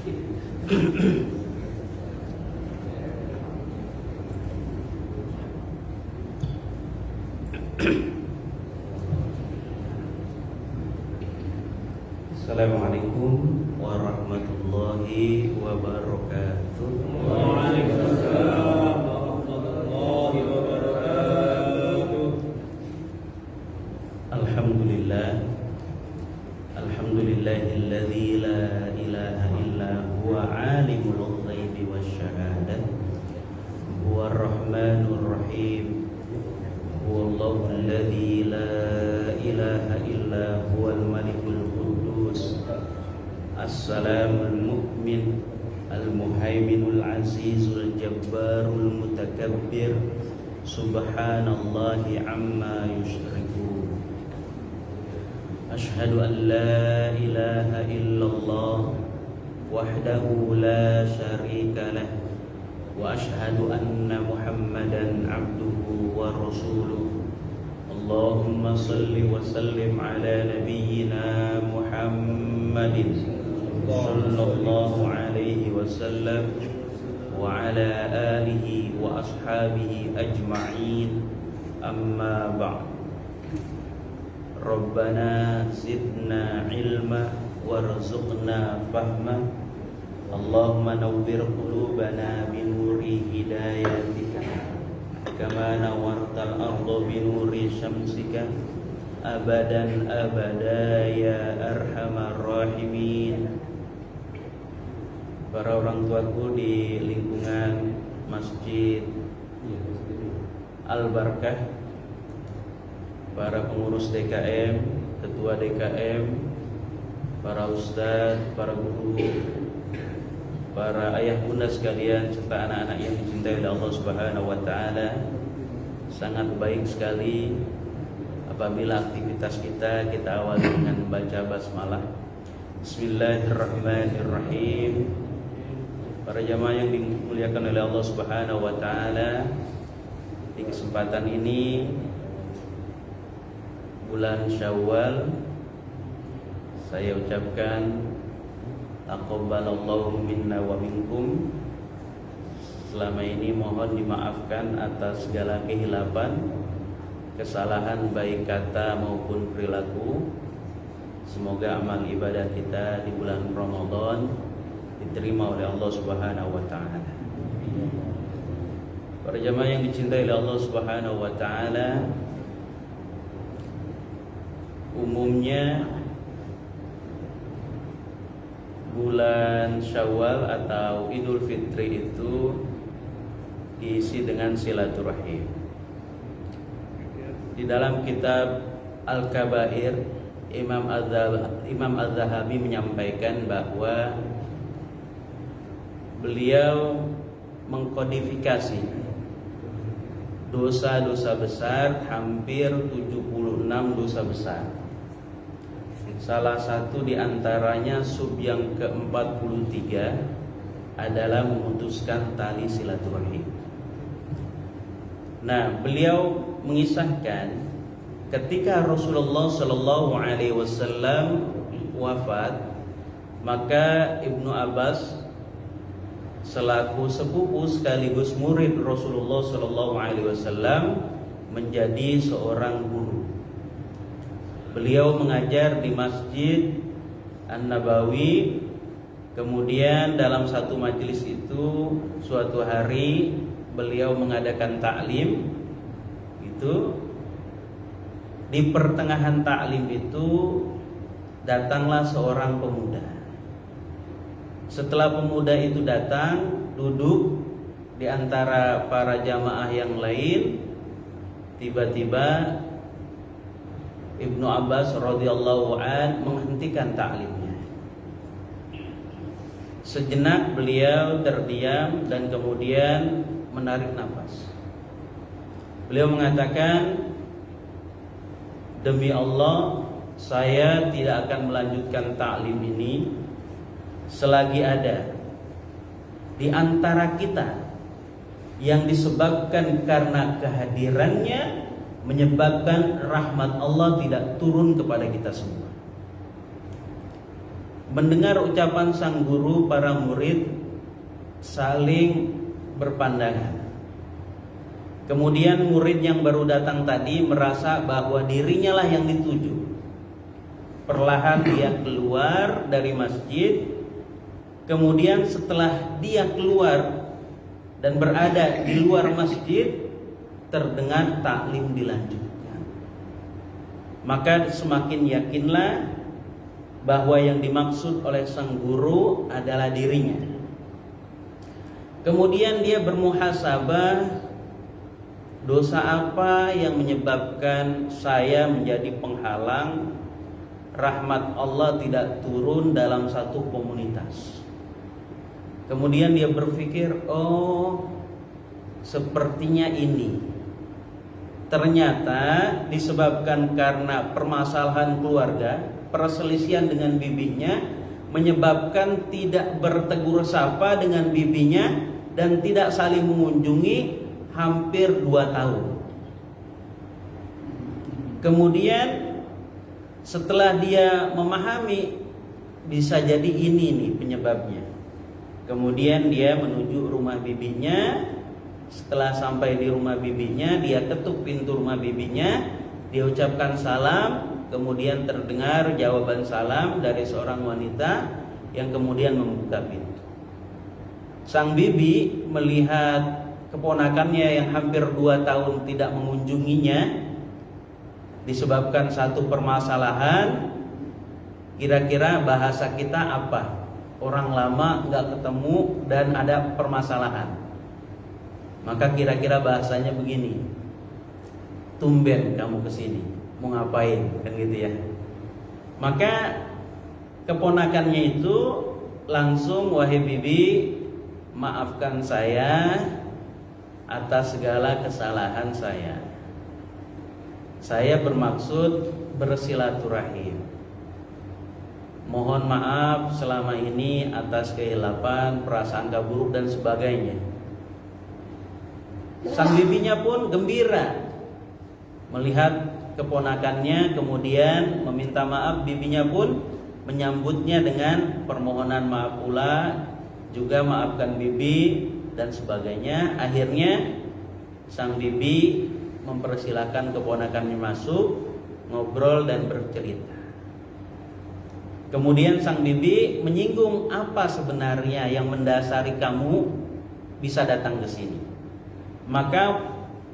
Assalamualaikum warahmatullahi wabarakatuh. Waalaikumsalam warahmatullahi wabarakatuh. Alhamdulillahilladzi la ilaha illa huwa alimul ghaibi wasyahadah, huwa rahmanur rahim, huwallahu alladzi la ilaha illa huwal malikul quddus, assalamul mu'min, al-muhaiminul azizul jabbarul mutakabbir, subhanallahi amma yusyrikun. Ashhadu an la ilaha illallah wahdahu la syarika lah, wa ashhadu anna Muhammadan abduhu wa rasuluh. Allahumma salli wa sallim ala nabiyyina Muhammadin sallallahu alaihi wasallam wa ala alihi wa ashabihi ajma'in. Amma ba'd. Rabbana zidna ilma warzuqna fahma. Allahumma nawwir qulubana binuri hidayatika kama nawartal arda binuri syamsika abadan abada ya arhamar rahimin. Para orang tuaku di lingkungan Masjid Al-Barakah, para pengurus DKM, ketua DKM, para ustadz, para guru, para ayah bunda sekalian, serta anak-anak yang dicintai oleh Allah Subhanahu wa taala. Sangat baik sekali apabila aktivitas kita awali dengan membaca basmalah. Bismillahirrahmanirrahim. Para jamaah yang dimuliakan oleh Allah Subhanahu wa taala, di kesempatan ini bulan Syawal, saya ucapkan taqabbalallahu minna wa minkum. Selama ini mohon dimaafkan atas segala kehilapan, kesalahan baik kata maupun perilaku. Semoga amal ibadah kita di bulan Ramadan diterima oleh Allah Subhanahu wa taala. Para jamaah yang dicintai oleh Allah Subhanahu wa taala, umumnya bulan Syawal atau Idul Fitri itu diisi dengan silaturahim. Di dalam kitab Al-Kabair, Imam Az-Zahabi menyampaikan bahwa beliau mengkodifikasi dosa-dosa besar, hampir 76 dosa besar. Salah satu di antaranya sub yang ke-43 adalah memutuskan tali silaturahim. Nah, beliau mengisahkan ketika Rasulullah Shallallahu Alaihi Wasallam wafat, maka Ibnu Abbas selaku sepupu sekaligus murid Rasulullah Shallallahu Alaihi Wasallam menjadi seorang guru. Beliau mengajar di Masjid An-Nabawi. Kemudian dalam satu majelis itu, suatu hari beliau mengadakan taklim. Itu di pertengahan taklim itu datanglah seorang pemuda. Setelah pemuda itu datang, duduk di antara para jamaah yang lain, tiba-tiba Ibnu Abbas radhiyallahu an menghentikan taklimnya. Sejenak beliau terdiam dan kemudian menarik nafas. Beliau mengatakan, demi Allah, saya tidak akan melanjutkan taklim ini selagi ada di antara kita yang disebabkan karena kehadirannya menyebabkan rahmat Allah tidak turun kepada kita semua. Mendengar ucapan sang guru, para murid saling berpandangan. Kemudian murid yang baru datang tadi merasa bahwa dirinya lah yang dituju. Perlahan dia keluar dari masjid. Kemudian setelah dia keluar dan berada di luar masjid, terdengar taklim dilanjutkan. Maka semakin yakinlah bahwa yang dimaksud oleh sang guru adalah dirinya. Kemudian dia bermuhasabah, dosa apa yang menyebabkan saya menjadi penghalang rahmat Allah tidak turun dalam satu komunitas. Kemudian dia berpikir, oh sepertinya ini. Ternyata disebabkan karena permasalahan keluarga, perselisihan dengan bibinya, menyebabkan tidak bertegur sapa dengan bibinya dan tidak saling mengunjungi hampir 2 tahun. Kemudian setelah dia memahami, bisa jadi ini nih penyebabnya. Kemudian dia menuju rumah bibinya. Setelah sampai di rumah bibinya, dia ketuk pintu rumah bibinya, dia ucapkan salam. Kemudian terdengar jawaban salam dari seorang wanita yang kemudian membuka pintu. Sang bibi melihat keponakannya yang hampir 2 tahun tidak mengunjunginya disebabkan satu permasalahan. Kira-kira bahasa kita apa? Orang lama nggak ketemu dan ada permasalahan. Maka kira-kira bahasanya begini, tumben kamu kesini, mau ngapain, kan gitu ya. Maka keponakannya itu langsung, wahai bibi, maafkan saya atas segala kesalahan saya. Saya bermaksud bersilaturahim. Mohon maaf selama ini atas kehilapan, prasangka buruk dan sebagainya. Sang bibinya pun gembira melihat keponakannya, kemudian meminta maaf. Bibinya pun menyambutnya dengan permohonan maaf pula, juga maafkan bibi dan sebagainya. Akhirnya sang bibi mempersilahkan keponakannya masuk, ngobrol dan bercerita. Kemudian sang bibi menyinggung, apa sebenarnya yang mendasari kamu bisa datang ke sini. Maka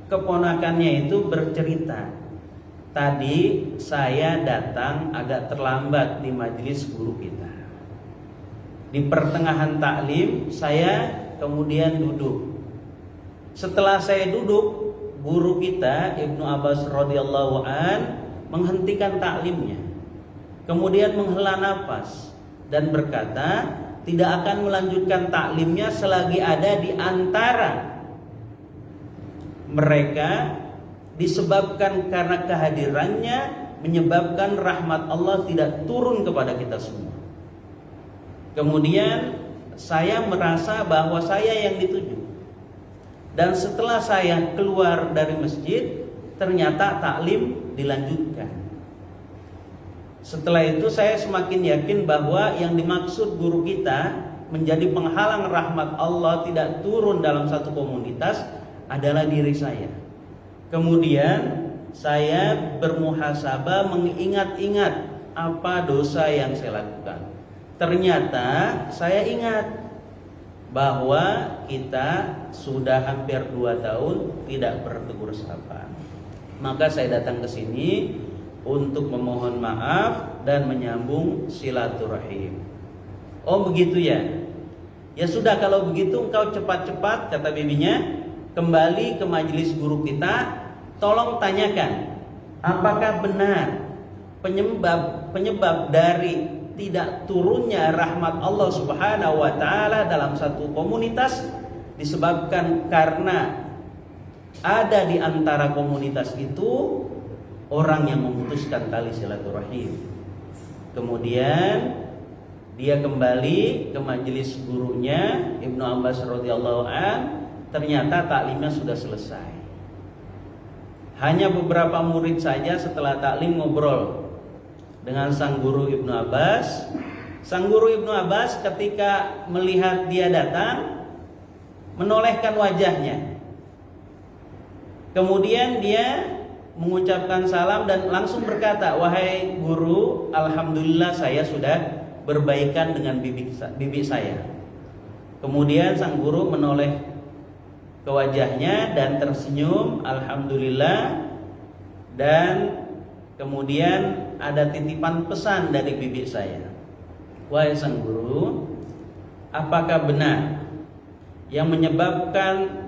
keponakannya itu bercerita, tadi saya datang agak terlambat di majelis guru kita. Di pertengahan taklim saya kemudian duduk. Setelah saya duduk, guru kita Ibnu Abbas radhiyallahu an menghentikan taklimnya. Kemudian menghela nafas dan berkata, tidak akan melanjutkan taklimnya selagi ada di antara mereka disebabkan karena kehadirannya menyebabkan rahmat Allah tidak turun kepada kita semua. Kemudian saya merasa bahwa saya yang dituju. Dan setelah saya keluar dari masjid, ternyata taklim dilanjutkan. Setelah itu saya semakin yakin bahwa yang dimaksud guru kita menjadi penghalang rahmat Allah tidak turun dalam satu komunitas adalah diri saya. Kemudian saya bermuhasabah, mengingat-ingat apa dosa yang saya lakukan. Ternyata saya ingat bahwa kita sudah hampir 2 tahun tidak bertegur sapa. Maka saya datang ke sini untuk memohon maaf dan menyambung silaturahim. Oh begitu ya. Ya sudah, kalau begitu engkau cepat-cepat, kata bibinya, kembali ke majelis guru kita. Tolong tanyakan, apakah benar penyebab dari tidak turunnya rahmat Allah Subhanahu wa taala dalam satu komunitas disebabkan karena ada di antara komunitas itu orang yang memutuskan tali silaturahim. Kemudian dia kembali ke majelis gurunya Ibnu Abbas radhiyallahu an. Ternyata taklimnya sudah selesai. Hanya beberapa murid saja setelah taklim ngobrol dengan sang guru Ibnu Abbas. Sang guru Ibnu Abbas ketika melihat dia datang, menolehkan wajahnya. Kemudian dia mengucapkan salam dan langsung berkata, "Wahai guru, alhamdulillah saya sudah berbaikan dengan bibi saya." Kemudian sang guru menoleh ke wajahnya dan tersenyum, "Alhamdulillah." Dan kemudian ada titipan pesan dari bibi saya. "Wahai sang guru, apakah benar yang menyebabkan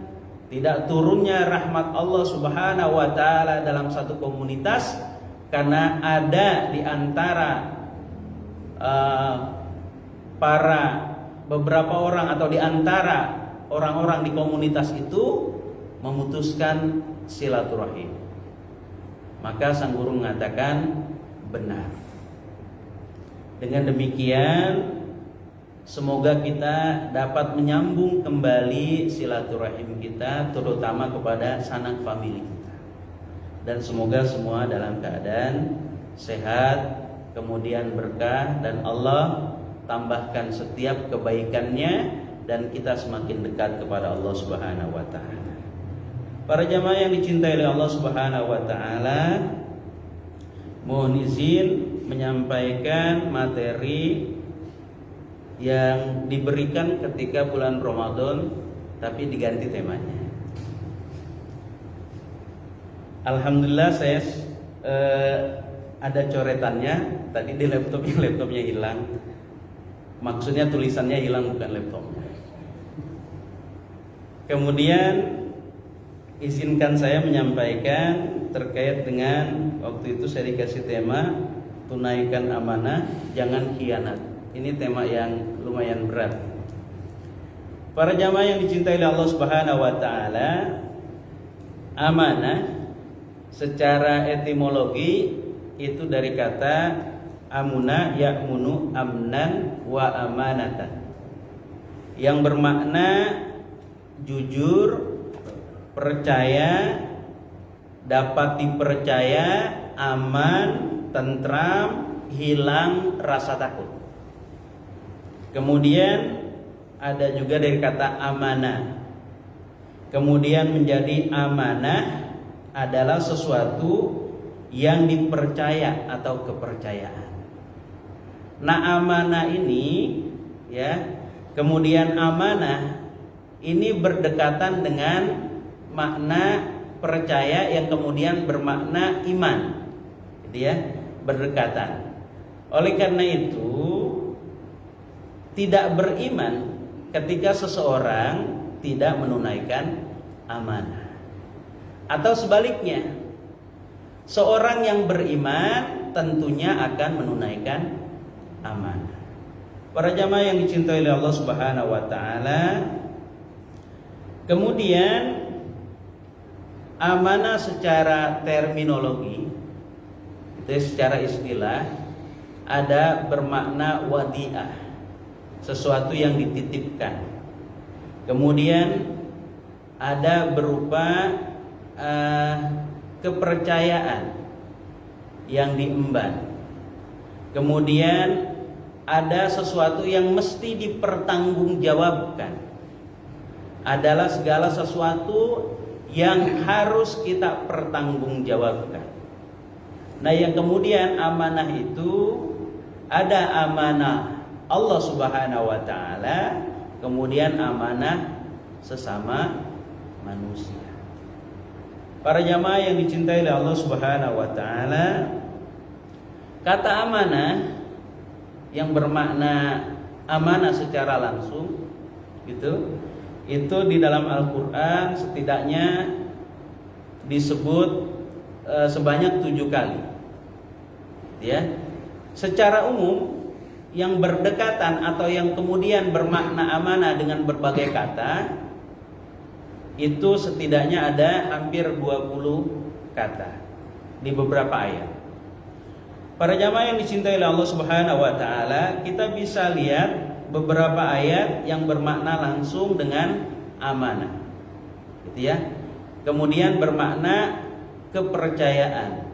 tidak turunnya rahmat Allah Subhanahu wa taala dalam satu komunitas karena ada di antara beberapa orang atau di antara orang-orang di komunitas itu memutuskan silaturahim?" Maka sang guru mengatakan, benar. Dengan demikian, semoga kita dapat menyambung kembali silaturahim kita, terutama kepada sanak famili kita. Dan semoga semua dalam keadaan sehat, kemudian berkah, dan Allah tambahkan setiap kebaikannya, dan kita semakin dekat kepada Allah Subhanahu wa taala. Para jamaah yang dicintai oleh Allah Subhanahu wa taala, mohon izin menyampaikan materi yang diberikan ketika bulan Ramadan, tapi diganti temanya. Alhamdulillah saya ada coretannya. Tadi di laptopnya hilang. Maksudnya tulisannya hilang, bukan laptopnya. Kemudian izinkan saya menyampaikan terkait dengan waktu itu saya dikasih tema tunaikan amanah, jangan khianat. Ini tema yang lumayan berat. Para jamaah yang dicintai oleh Allah Subhanahu wa taala, amanah secara etimologi itu dari kata amuna ya'munu amnan wa amanatan, yang bermakna jujur, percaya, dapat dipercaya, aman, tentram, hilang rasa takut. Kemudian ada juga dari kata amanah. Kemudian menjadi amanah adalah sesuatu yang dipercaya atau kepercayaan. Nah, amanah ini ya, kemudian amanah ini berdekatan dengan makna percaya yang kemudian bermakna iman. Gitu ya, berdekatan. Oleh karena itu, tidak beriman ketika seseorang tidak menunaikan amanah. Atau sebaliknya, seorang yang beriman tentunya akan menunaikan amanah. Para jamaah yang dicintai oleh Allah Subhanahu wa taala, kemudian amanah secara terminologi, itu secara istilah ada bermakna wadi'ah, sesuatu yang dititipkan. Kemudian ada berupa kepercayaan yang diemban. Kemudian ada sesuatu yang mesti dipertanggungjawabkan. Adalah segala sesuatu yang harus kita pertanggungjawabkan. Nah, yang kemudian amanah itu ada amanah Allah Subhanahu wa taala, kemudian amanah sesama manusia. Para jamaah yang dicintai oleh Allah Subhanahu wa taala, kata amanah yang bermakna amanah secara langsung gitu, itu di dalam Al-Qur'an setidaknya disebut sebanyak 7 kali. Ya. Secara umum yang berdekatan atau yang kemudian bermakna amanah dengan berbagai kata itu setidaknya ada hampir 20 kata di beberapa ayat. Para jamaah yang dicintai oleh Allah Subhanahu wa taala, kita bisa lihat beberapa ayat yang bermakna langsung dengan amanah. Gitu ya. Kemudian bermakna kepercayaan.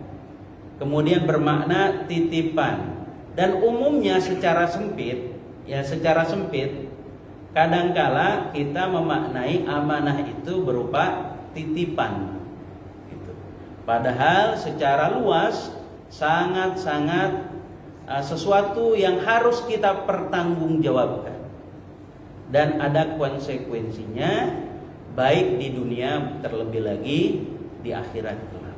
Kemudian bermakna titipan. Dan umumnya secara sempit, kadangkala kita memaknai amanah itu berupa titipan. Gitu. Padahal secara luas sangat-sangat sesuatu yang harus kita pertanggungjawabkan. Dan ada konsekuensinya baik di dunia terlebih lagi di akhirat kelak.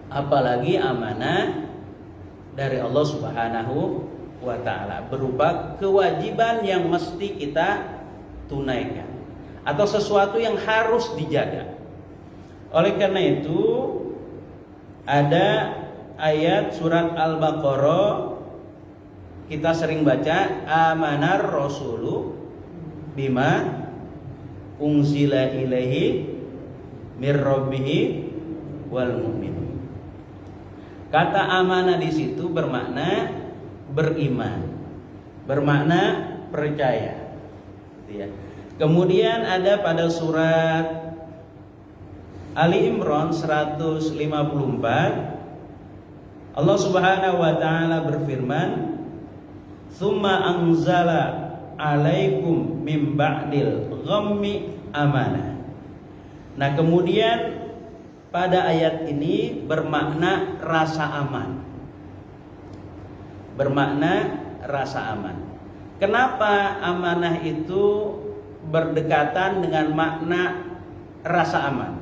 Apalagi amanah dari Allah Subhanahu wa ta'ala berupa kewajiban yang mesti kita tunaikan atau sesuatu yang harus dijaga. Oleh karena itu ada ayat surat Al-Baqarah kita sering baca, amanar rasulu bima unzila ilaihi mir rabbihi wal mu'minun. Kata amanah di situ bermakna beriman, bermakna percaya. Kemudian ada pada surat Ali Imran 154 Allah Subhanahu wa taala berfirman, "Tsumma anzala 'alaikum mim ba'dil ghammi amanah." Nah, kemudian pada ayat ini bermakna rasa aman. Bermakna rasa aman. Kenapa amanah itu berdekatan dengan makna rasa aman?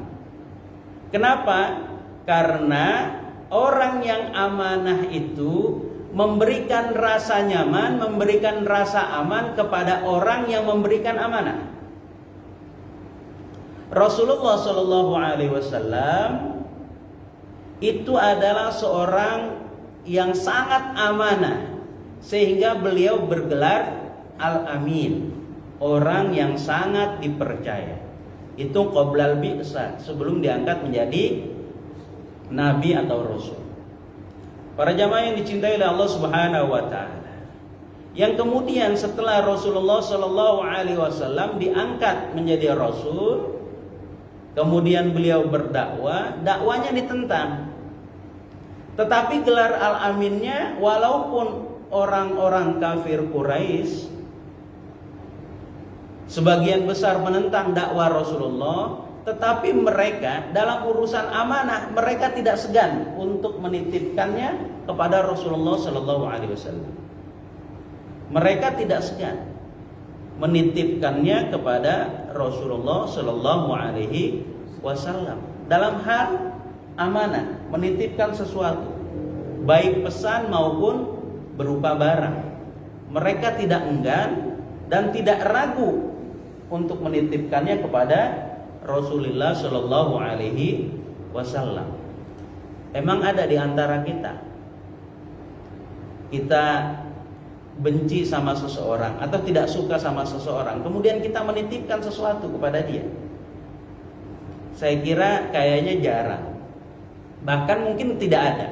Kenapa? Karena orang yang amanah itu memberikan rasa nyaman, memberikan rasa aman kepada orang yang memberikan amanah. Rasulullah Shallallahu Alaihi Wasallam itu adalah seorang yang sangat amanah, sehingga beliau bergelar Al-Amin, orang yang sangat dipercaya. Itu qoblal bi'tsah, sebelum diangkat menjadi nabi atau rasul. Para jamaah yang dicintai oleh Allah Subhanahu wa taala, yang kemudian setelah Rasulullah Shallallahu Alaihi Wasallam diangkat menjadi rasul, kemudian beliau berdakwah, dakwanya ditentang. Tetapi gelar Al-Aminnya, walaupun orang-orang kafir Quraisy sebagian besar menentang dakwah Rasulullah, tetapi mereka dalam urusan amanah mereka tidak segan untuk menitipkannya kepada Rasulullah Shallallahu Alaihi Wasallam. Mereka tidak segan menitipkannya kepada Rasulullah Shallallahu Alaihi Wasallam dalam hal amanah, menitipkan sesuatu, baik pesan maupun berupa barang. Mereka tidak enggan dan tidak ragu untuk menitipkannya kepada Rasulullah Shallallahu Alaihi Wasallam. Emang ada di antara kita benci sama seseorang atau tidak suka sama seseorang, kemudian kita menitipkan sesuatu kepada dia? Saya kira kayaknya jarang. Bahkan mungkin tidak ada.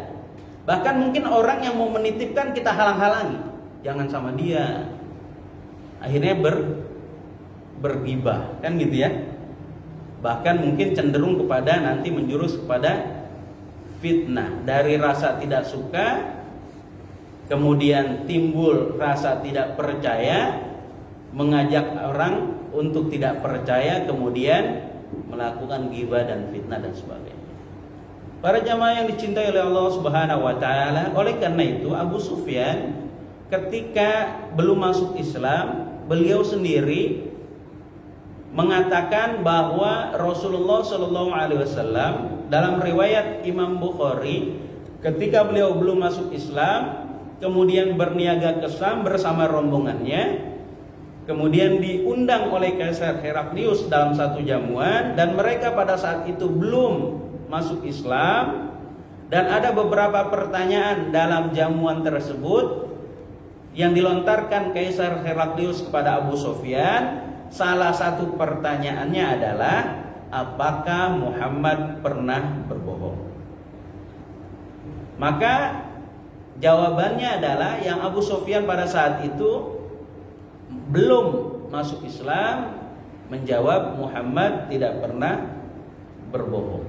Bahkan mungkin orang yang mau menitipkan kita halang-halangi, jangan sama dia. Akhirnya bergibah, kan gitu ya. Bahkan mungkin cenderung kepada nanti menjurus kepada fitnah. Dari rasa tidak suka, kemudian timbul rasa tidak percaya, mengajak orang untuk tidak percaya, kemudian melakukan ghibah dan fitnah dan sebagainya. Para jamaah yang dicintai oleh Allah Subhanahu wa taala, oleh karena itu Abu Sufyan ketika belum masuk Islam, beliau sendiri mengatakan bahwa Rasulullah Shallallahu Alaihi Wasallam dalam riwayat Imam Bukhari, ketika beliau belum masuk Islam, kemudian berniaga ke Syam bersama rombongannya, kemudian diundang oleh Kaisar Heraklius dalam satu jamuan, dan mereka pada saat itu belum masuk Islam, dan ada beberapa pertanyaan dalam jamuan tersebut yang dilontarkan Kaisar Heraklius kepada Abu Sufyan. Salah satu pertanyaannya adalah, apakah Muhammad pernah berbohong? Maka jawabannya adalah, yang Abu Sufyan pada saat itu belum masuk Islam menjawab, Muhammad tidak pernah berbohong.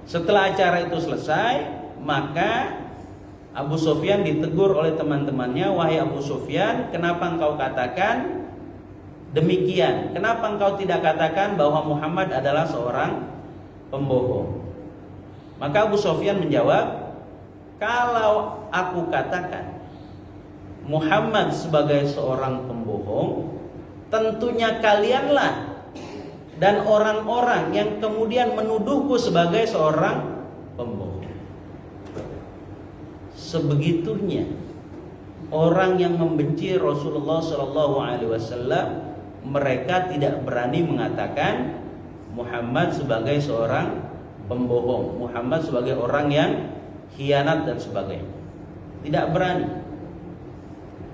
Setelah acara itu selesai, maka Abu Sufyan ditegur oleh teman-temannya, "Wahai Abu Sufyan, kenapa engkau katakan demikian? Kenapa engkau tidak katakan bahwa Muhammad adalah seorang pembohong?" Maka Abu Sufyan menjawab, "Kalau aku katakan Muhammad sebagai seorang pembohong, tentunya kalianlah dan orang-orang yang kemudian menuduhku sebagai seorang pembohong." Sebegitunya orang yang membenci Rasulullah SAW, mereka tidak berani mengatakan Muhammad sebagai seorang pembohong, Muhammad sebagai orang yang khianat dan sebagainya. Tidak berani.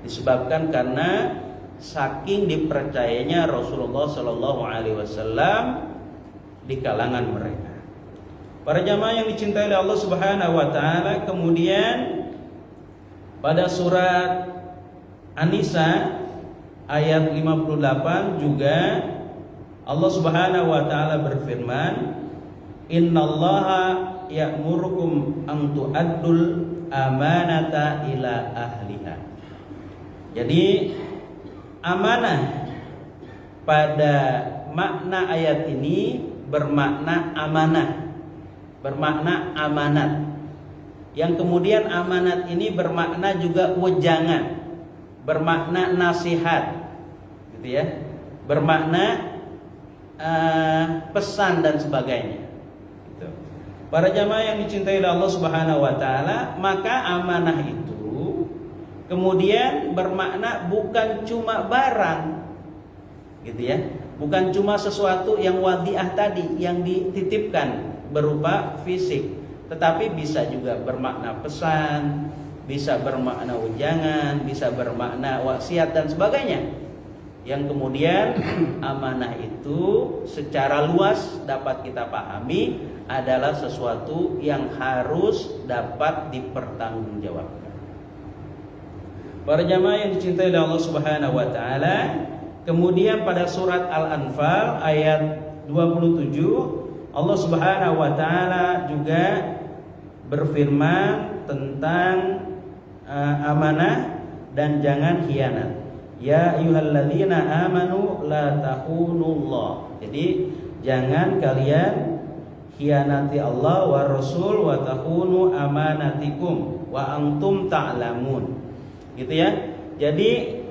Disebabkan karena saking dipercayanya Rasulullah SAW di kalangan mereka. Para jamaah yang dicintai oleh Allah Subhanahu wa taala, kemudian pada surat An-Nisa ayat 58 juga Allah Subhanahu wa taala berfirman, "Innallaha ya'murukum an tu'addul amanata ila ahliha." Jadi amanah pada makna ayat ini bermakna amanah, bermakna amanat. Yang kemudian amanat ini bermakna juga wejangan, bermakna nasihat, gitu ya, bermakna pesan dan sebagainya. Gitu. Para jamaah yang dicintai oleh Allah Subhanahu wa taala, maka amanah itu kemudian bermakna bukan cuma barang, gitu ya, bukan cuma sesuatu yang wadiah tadi yang dititipkan berupa fisik, tetapi bisa juga bermakna pesan, bisa bermakna ujangan, bisa bermakna wasiat dan sebagainya. Yang kemudian amanah itu secara luas dapat kita pahami adalah sesuatu yang harus dapat dipertanggungjawabkan. Para jamaah yang dicintai oleh Allah Subhanahu wa taala, kemudian pada surat Al-Anfal ayat 27 Allah Subhanahu wa taala juga berfirman tentang amanah dan jangan khianat. Ya ayyuhalladzina amanu la takhunullah. Jadi jangan kalian khianati Allah wa Rasul wa takhunu amanatikum wa antum ta'lamun. Gitu ya. Jadi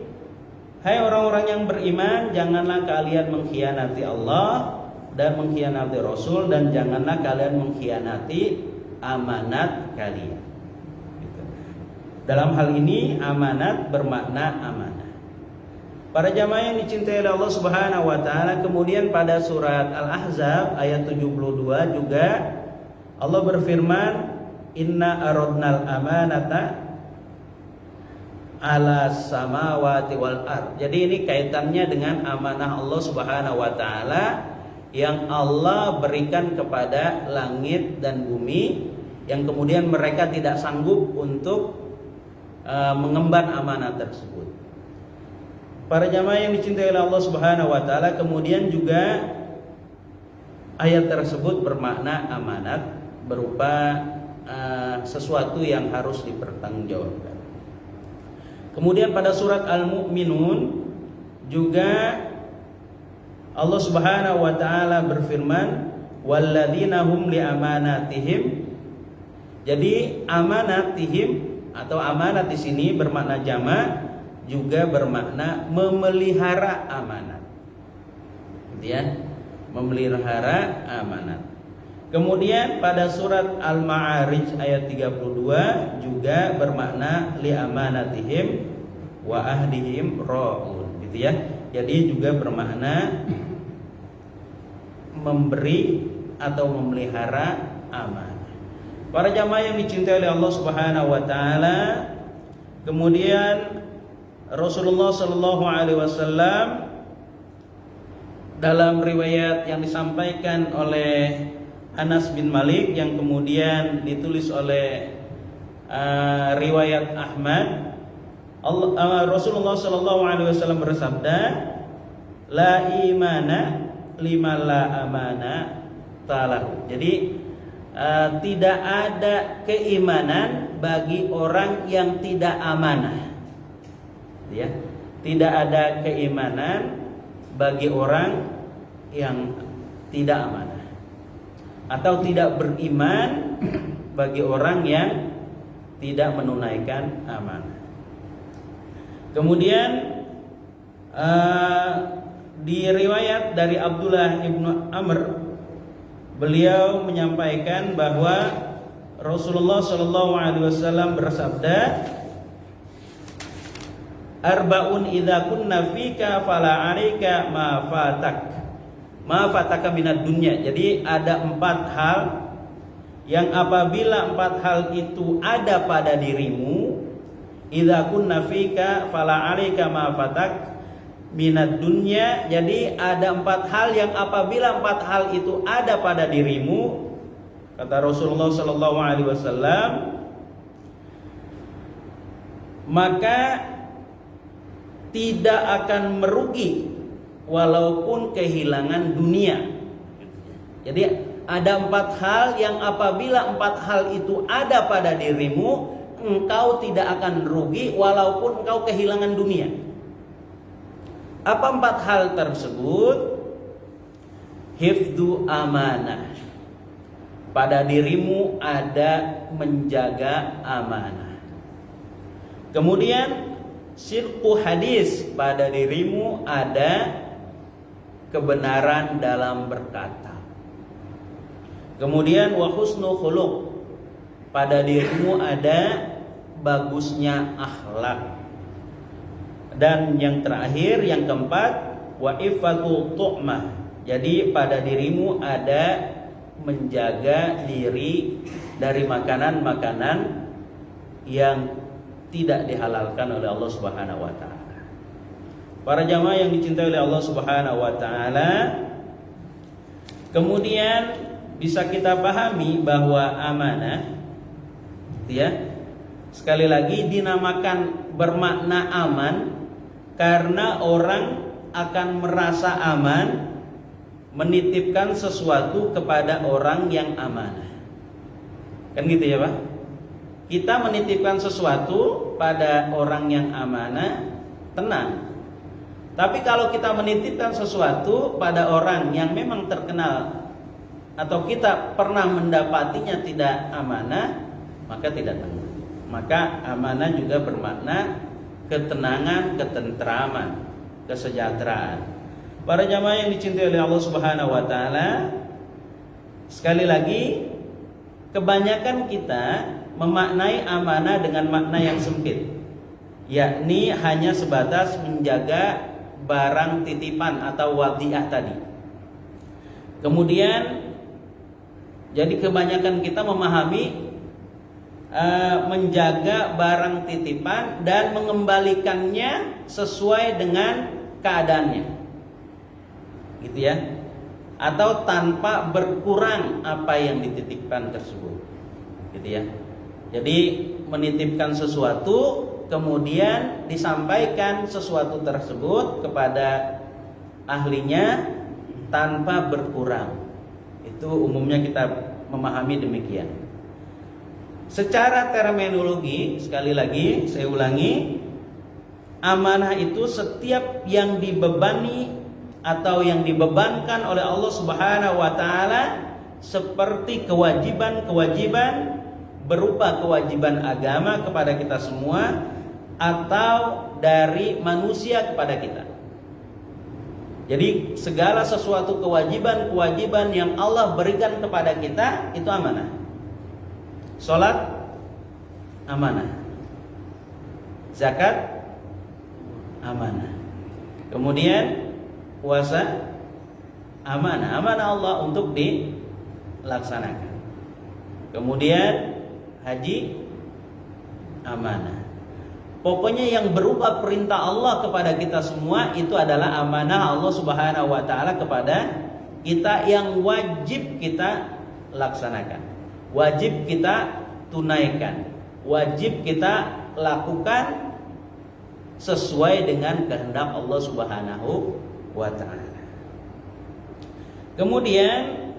hai orang-orang yang beriman, janganlah kalian mengkhianati Allah dan mengkhianati Rasul, dan janganlah kalian mengkhianati amanat kalian. Gitu. Dalam hal ini amanat bermakna amanah. Para jamaah yang dicintai oleh Allah Subhanahu wa taala, kemudian pada surat Al-Ahzab ayat 72 juga Allah berfirman, "Inna aradnal amanata ala samawati wal ard." Jadi ini kaitannya dengan amanah Allah Subhanahu wa taala yang Allah berikan kepada langit dan bumi, yang kemudian mereka tidak sanggup untuk mengemban amanah tersebut. Para jamaah yang dicintai oleh Allah Subhanahu wa taala, kemudian juga ayat tersebut bermakna amanat berupa sesuatu yang harus dipertanggungjawabkan. Kemudian pada surat Al-Mu'minun juga Allah Subhanahu wa taala berfirman, "Walladzina hum li amanatihim." Jadi amanatihim atau amanat di sini bermakna jamak, juga bermakna memelihara amanat. Gitu ya, memelihara amanat. Kemudian pada surat Al-Ma'arij ayat 32 juga bermakna li amanatihim wa ahdihim ra'un, gitu ya. Jadi juga bermakna memberi atau memelihara amanah. Para jamaah yang dicintai oleh Allah Subhanahu wa taala, kemudian Rasulullah sallallahu alaihi wasallam dalam riwayat yang disampaikan oleh Anas bin Malik yang kemudian ditulis oleh riwayat Ahmad, Rasulullah sallallahu alaihi wasallam bersabda, "La imana liman la amana talahu." Jadi tidak ada keimanan bagi orang yang tidak amanah. Ya, tidak ada keimanan bagi orang yang tidak amanah, atau tidak beriman bagi orang yang tidak menunaikan amanah. Kemudian di riwayat dari Abdullah ibnu Amr, beliau menyampaikan bahwa Rasulullah Shallallahu Alaihi Wasallam bersabda, "Arbaun idza kunna fika fala 'alaika ma fataka minad dunya." Jadi ada 4 hal yang apabila 4 hal itu ada pada dirimu, idza kunna fika fala 'alaika ma fatak minad dunya. Jadi ada 4 hal yang apabila 4 hal itu ada pada dirimu, kata Rasulullah Sallallahu Alaihi Wasallam, maka tidak akan merugi walaupun kehilangan dunia. Jadi ada 4 hal yang apabila 4 hal itu ada pada dirimu, engkau tidak akan rugi walaupun engkau kehilangan dunia. Apa 4 hal tersebut? Hifdzu amanah. Pada dirimu ada menjaga amanah. Kemudian sidqu hadis, pada dirimu ada kebenaran dalam berkata. Kemudian wa husnul khuluq, pada dirimu ada bagusnya akhlak. Dan yang terakhir, yang keempat, wa iffatul tu'mah. Jadi pada dirimu ada menjaga diri dari makanan-makanan yang tidak dihalalkan oleh Allah Subhanahu wa taala. Para jamaah yang dicintai oleh Allah Subhanahu wa taala, kemudian bisa kita pahami bahwa amanah, ya, sekali lagi dinamakan bermakna aman karena orang akan merasa aman menitipkan sesuatu kepada orang yang amanah. Kan gitu ya Pak? Kita menitipkan sesuatu pada orang yang amanah, tenang. Tapi kalau kita menitipkan sesuatu pada orang yang memang terkenal atau kita pernah mendapatinya tidak amanah, maka tidak tenang. Maka amanah juga bermakna ketenangan, ketentraman, kesejahteraan. Para jamaah yang dicintai oleh Allah Subhanahu wa taala, sekali lagi, kebanyakan kita memaknai amanah dengan makna yang sempit, yakni hanya sebatas menjaga barang titipan atau wadiah tadi. Kemudian jadi kebanyakan kita memahami menjaga barang titipan dan mengembalikannya sesuai dengan keadaannya, gitu ya, atau tanpa berkurang apa yang dititipkan tersebut, gitu ya. Jadi menitipkan sesuatu, kemudian disampaikan sesuatu tersebut kepada ahlinya tanpa berkurang. Itu umumnya kita memahami demikian. Secara terminologi, sekali lagi saya ulangi, amanah itu setiap yang dibebani atau yang dibebankan oleh Allah Subhanahu wa taala, seperti kewajiban-kewajiban berupa kewajiban agama kepada kita semua atau dari manusia kepada kita. Jadi segala sesuatu kewajiban-kewajiban yang Allah berikan kepada kita itu amanah. Salat amanah, zakat amanah, kemudian puasa amanah, amanah Allah untuk dilaksanakan. Kemudian haji amanah. Pokoknya yang berupa perintah Allah kepada kita semua itu adalah amanah Allah Subhanahu wa taala kepada kita yang wajib kita laksanakan, wajib kita tunaikan, wajib kita lakukan sesuai dengan kehendak Allah Subhanahu wa taala. Kemudian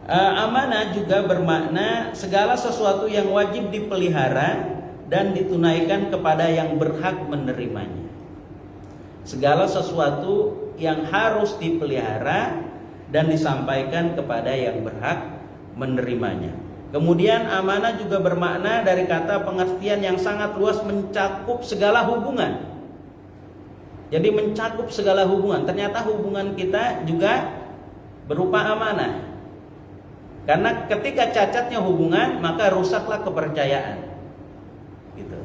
Amanah juga bermakna segala sesuatu yang wajib dipelihara dan ditunaikan kepada yang berhak menerimanya. Segala sesuatu yang harus dipelihara dan disampaikan kepada yang berhak menerimanya. Kemudian amanah juga bermakna dari kata pengertian yang sangat luas, mencakup segala hubungan. Jadi mencakup segala hubungan. Ternyata hubungan kita juga berupa amanah. Karena ketika cacatnya hubungan, maka rusaklah kepercayaan. Gitu.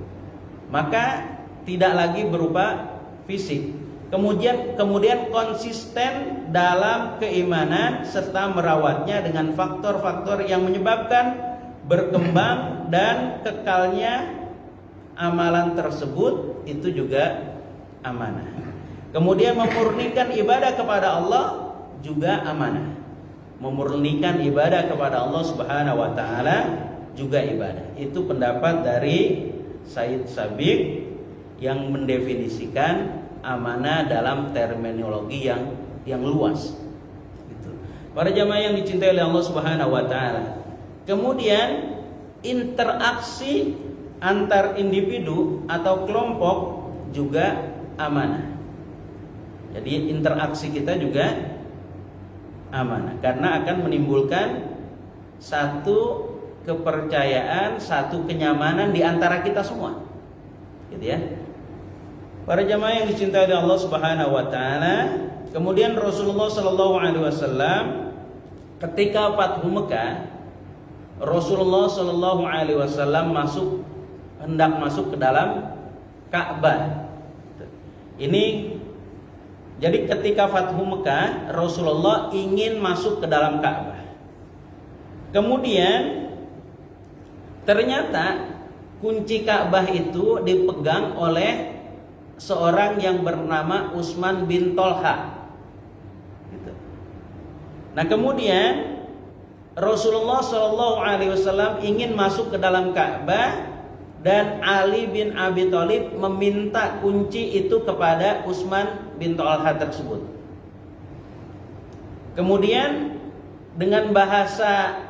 Maka tidak lagi berupa fisik. Kemudian konsisten dalam keimanan serta merawatnya dengan faktor-faktor yang menyebabkan berkembang dan kekalnya amalan tersebut, itu juga amanah. Kemudian memurnikan ibadah kepada Allah juga amanah. Memurnikan ibadah kepada Allah Subhanahu wa taala juga ibadah. Itu pendapat dari Said Sabiq yang mendefinisikan amanah dalam terminologi yang luas. Gitu. Para jamaah yang dicintai oleh Allah Subhanahu wa taala. Kemudian interaksi antar individu atau kelompok juga amanah. Jadi interaksi kita juga amanah, karena akan menimbulkan satu kepercayaan, satu kenyamanan di antara kita semua. Gitu ya. Para jamaah yang dicintai oleh Allah Subhanahu wa taala, kemudian Rasulullah sallallahu alaihi wasallam ketika Fathu Mekah, Rasulullah sallallahu alaihi wasallam hendak masuk ke dalam Ka'bah. Ini jadi ketika Fathu Mekah, Rasulullah ingin masuk ke dalam Ka'bah. Kemudian ternyata kunci Ka'bah itu dipegang oleh seorang yang bernama Utsman bin Tolha. Gitu. Nah kemudian Rasulullah SAW ingin masuk ke dalam Ka'bah, dan Ali bin Abi Thalib meminta kunci itu kepada Utsman bin Tolha tersebut. Kemudian dengan bahasa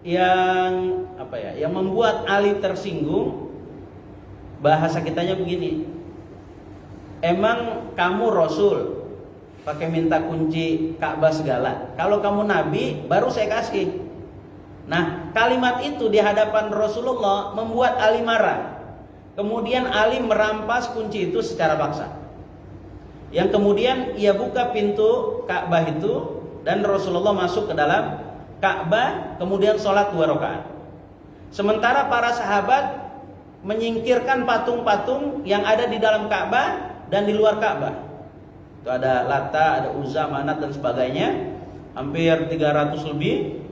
yang yang membuat Ali tersinggung, bahasa kitanya begini: emang kamu Rasul pakai minta kunci Ka'bah segala? Kalau kamu Nabi baru saya kasih. Nah, kalimat itu di hadapan Rasulullah membuat Ali marah. Kemudian Ali merampas kunci itu secara paksa. Yang kemudian ia buka pintu Ka'bah itu, dan Rasulullah masuk ke dalam Ka'bah, kemudian sholat 2 rakaat. Sementara para sahabat menyingkirkan patung-patung yang ada di dalam Ka'bah dan di luar Ka'bah. Itu ada Lata, ada Uzza, Manat dan sebagainya. Hampir 300 lebih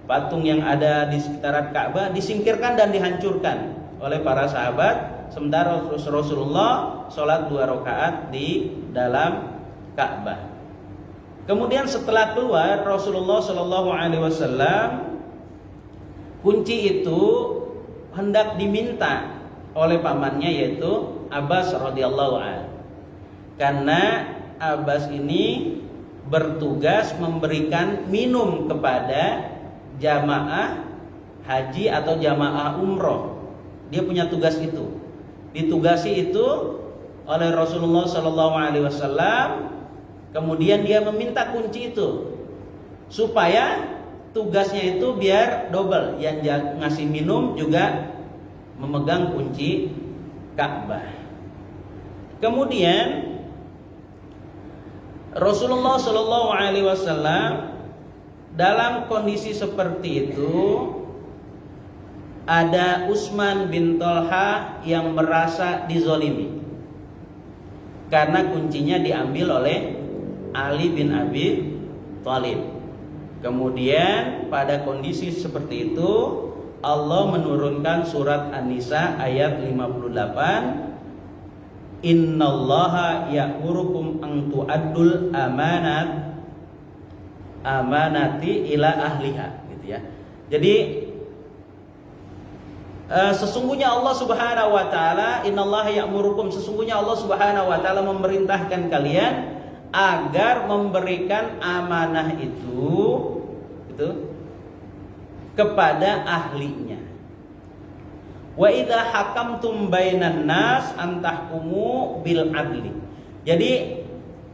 patung yang ada di sekitaran Ka'bah disingkirkan dan dihancurkan oleh para sahabat, sementara Rasulullah sholat 2 rakaat di dalam Ka'bah. Kemudian setelah keluar Rasulullah SAW, kunci itu hendak diminta oleh pamannya, yaitu Abbas radhiyallahu anhu. Karena Abbas ini bertugas memberikan minum kepada jamaah haji atau jamaah umroh. Dia punya tugas itu. Ditugasi itu oleh Rasulullah SAW. Kemudian dia meminta kunci itu supaya tugasnya itu biar double, yang ngasih minum juga memegang kunci Ka'bah. Kemudian Rasulullah SAW dalam kondisi seperti itu, ada Utsman bin Tolha yang merasa dizolimi karena kuncinya diambil oleh Ali bin Abi Thalib. Kemudian pada kondisi seperti itu Allah menurunkan surat An-Nisa ayat 58, Innallaha ya'murukum an tu'addul amanati ila ahliha, gitu ya. Jadi sesungguhnya Allah Subhanahu wa taala, innallaha ya'murukum, sesungguhnya Allah Subhanahu wa taala memerintahkan kalian agar memberikan amanah itu kepada ahlinya. Wa idza hakamtum bainan nas antahkumu bil adli. Jadi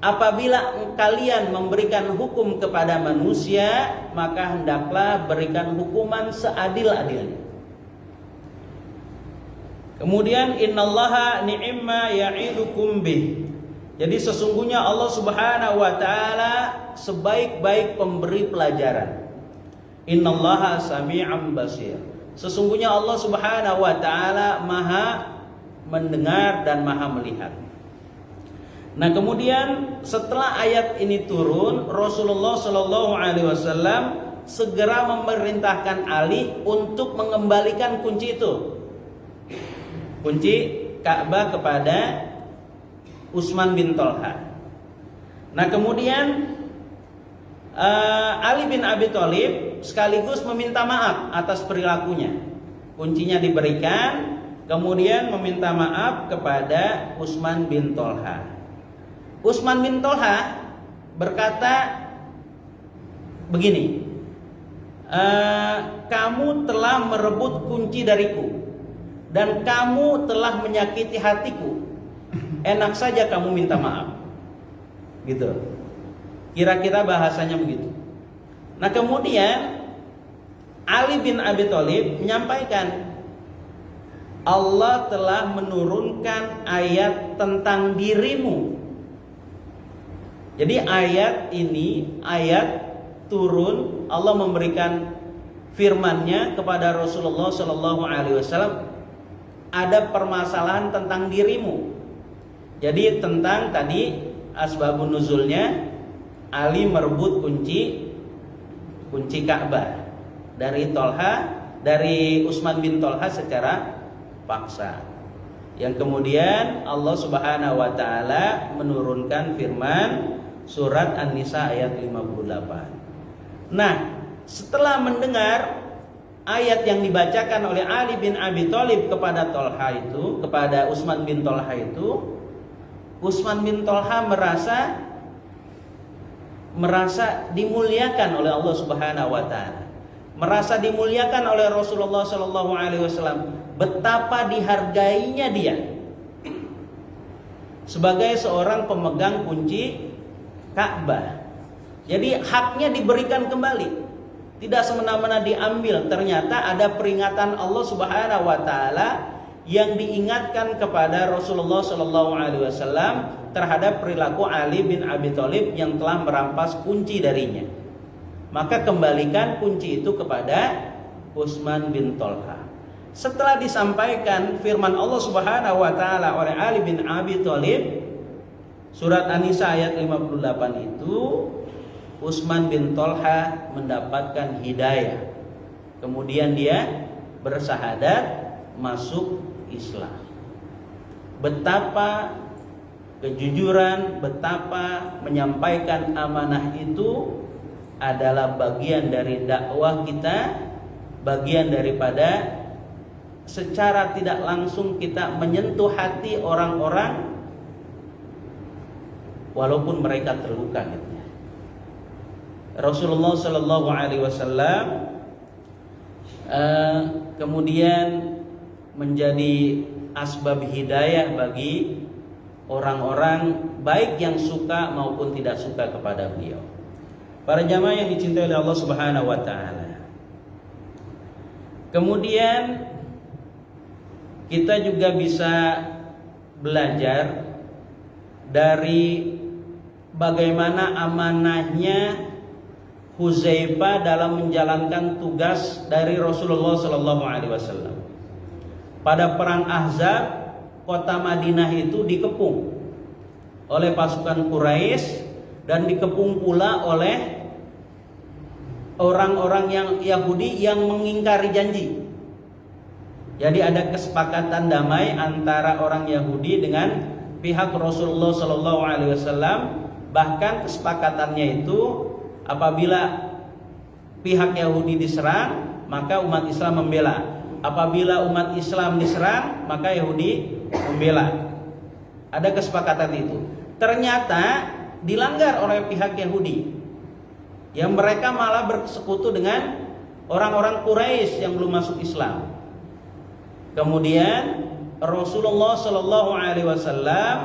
apabila kalian memberikan hukum kepada manusia, maka hendaklah berikan hukuman seadil-adilnya. Kemudian innallaha ni'ma ya'idukum bih. Jadi sesungguhnya Allah Subhanahu wa taala sebaik-baik pemberi pelajaran. Innallaha sami'an basir. Sesungguhnya Allah Subhanahu wa taala Maha mendengar dan Maha melihat. Nah, kemudian setelah ayat ini turun, Rasulullah Shallallahu alaihi wasallam segera memerintahkan Ali untuk mengembalikan kunci itu. Kunci Ka'bah kepada Utsman bin Thalha. Nah, kemudian Ali bin Abi Thalib sekaligus meminta maaf atas perilakunya. Kuncinya diberikan, kemudian meminta maaf kepada Utsman bin Thalha. Utsman bin Thalha berkata begini, kamu telah merebut kunci dariku dan kamu telah menyakiti hatiku. Enak saja kamu minta maaf. Gitu. Kira-kira bahasanya begitu. Nah, kemudian Ali bin Abi Thalib menyampaikan, Allah telah menurunkan ayat tentang dirimu. Jadi ayat ini, ayat turun, Allah memberikan firman-Nya kepada Rasulullah Shallallahu alaihi wasallam, ada permasalahan tentang dirimu. Jadi tentang tadi asbabun nuzulnya, Ali merebut kunci Ka'bah dari Utsman bin Thalha secara paksa. Yang kemudian Allah Subhanahu wa taala menurunkan firman surat An-Nisa ayat 58. Nah, setelah mendengar ayat yang dibacakan oleh Ali bin Abi Thalib kepada Utsman bin Thalha itu, Utsman bin Thalha merasa dimuliakan oleh Allah Subhanahu wa taala. Merasa dimuliakan oleh Rasulullah sallallahu alaihi wasallam. Betapa dihargainya dia sebagai seorang pemegang kunci Ka'bah. Jadi haknya diberikan kembali. Tidak semena-mena diambil. Ternyata ada peringatan Allah Subhanahu wa taala yang diingatkan kepada Rasulullah sallallahu alaihi wasallam terhadap perilaku Ali bin Abi Thalib yang telah merampas kunci darinya. Maka kembalikan kunci itu kepada Utsman bin Thalha. Setelah disampaikan firman Allah Subhanahu wa taala oleh Ali bin Abi Thalib, surat An-Nisa ayat 58 itu, Utsman bin Thalha mendapatkan hidayah. Kemudian dia bersyahadat masuk Islam. Betapa kejujuran, betapa menyampaikan amanah itu adalah bagian dari dakwah kita, bagian daripada secara tidak langsung kita menyentuh hati orang-orang walaupun mereka terluka gitu ya. Rasulullah Shallallahu alaihi wasallam kemudian menjadi asbab hidayah bagi orang-orang baik yang suka maupun tidak suka kepada beliau. Para jamaah yang dicintai oleh Allah Subhanahu wa taala. Kemudian kita juga bisa belajar dari bagaimana amanahnya Hudzaifah dalam menjalankan tugas dari Rasulullah sallallahu alaihi wasallam. Pada perang Ahzab, kota Madinah itu dikepung oleh pasukan Quraisy dan dikepung pula oleh orang-orang yang Yahudi yang mengingkari janji. Jadi ada kesepakatan damai antara orang Yahudi dengan pihak Rasulullah sallallahu alaihi wasallam. Bahkan kesepakatannya itu apabila pihak Yahudi diserang, maka umat Islam membela. Apabila umat Islam diserang, maka Yahudi membela. Ada kesepakatan itu. Ternyata dilanggar oleh pihak Yahudi, yang mereka malah bersekutu dengan orang-orang Quraisy yang belum masuk Islam. Kemudian Rasulullah Shallallahu Alaihi Wasallam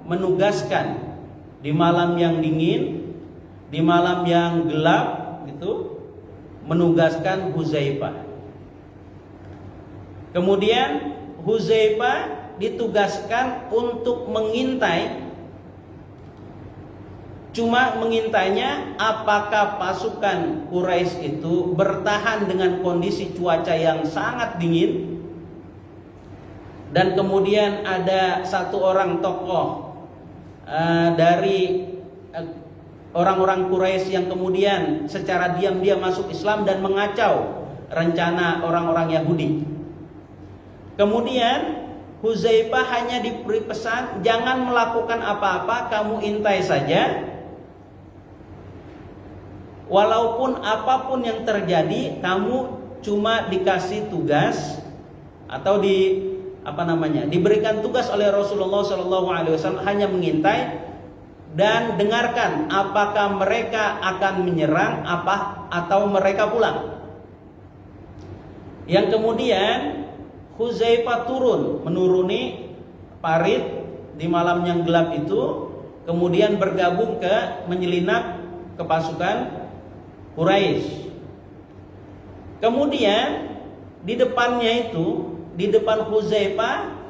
menugaskan di malam yang dingin, di malam yang gelap, gitu, menugaskan Hudzaifah. Kemudian Hudzaifah ditugaskan untuk mengintai. Cuma mengintainya apakah pasukan Quraisy itu bertahan dengan kondisi cuaca yang sangat dingin. Dan kemudian ada satu orang tokoh dari orang-orang Quraisy yang kemudian secara diam-diam masuk Islam dan mengacau rencana orang-orang Yahudi. Kemudian Hudzaifah hanya diberi pesan, jangan melakukan apa-apa, kamu intai saja. Walaupun apapun yang terjadi, kamu cuma dikasih tugas atau diberikan tugas oleh Rasulullah SAW hanya mengintai dan dengarkan apakah mereka akan menyerang atau mereka pulang. Yang kemudian Hudzaifah menuruni parit di malam yang gelap itu, kemudian bergabung menyelinap ke pasukan Quraisy. Kemudian di depannya itu, di depan Hudzaifah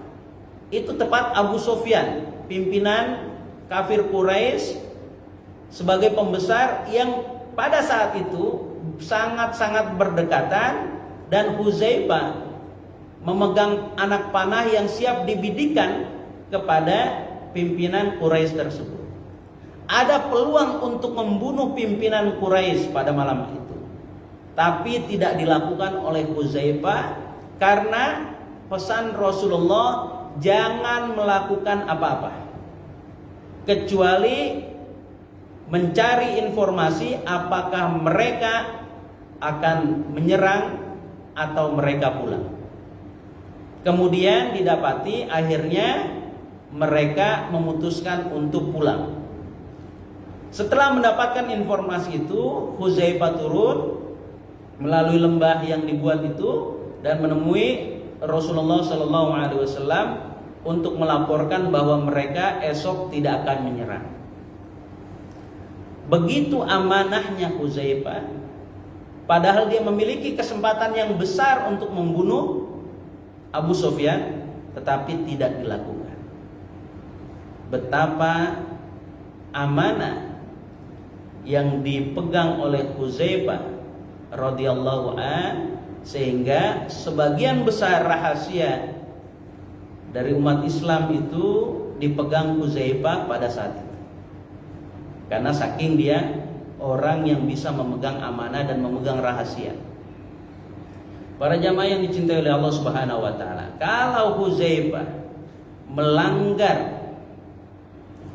itu tepat Abu Sufyan, pimpinan kafir Quraisy sebagai pembesar yang pada saat itu sangat-sangat berdekatan, dan Hudzaifah memegang anak panah yang siap dibidikan kepada pimpinan Quraisy tersebut. Ada peluang untuk membunuh pimpinan Quraisy pada malam itu, tapi tidak dilakukan oleh Hudzaifah karena pesan Rasulullah, jangan melakukan apa-apa kecuali mencari informasi apakah mereka akan menyerang atau mereka pulang. Kemudian didapati akhirnya mereka memutuskan untuk pulang. Setelah mendapatkan informasi itu, Hudzaifah turun melalui lembah yang dibuat itu dan menemui Rasulullah SAW untuk melaporkan bahwa mereka esok tidak akan menyerang. Begitu amanahnya Hudzaifah, padahal dia memiliki kesempatan yang besar untuk membunuh Abu Sufyan, tetapi tidak dilakukan. Betapa amanah yang dipegang oleh Hudzaifah radhiyallahu an, sehingga sebagian besar rahasia dari umat Islam itu dipegang Hudzaifah pada saat itu. Karena saking dia orang yang bisa memegang amanah dan memegang rahasia. Para jamaah yang dicintai oleh Allah Subhanahu wa taala, kalau Hudzaifah melanggar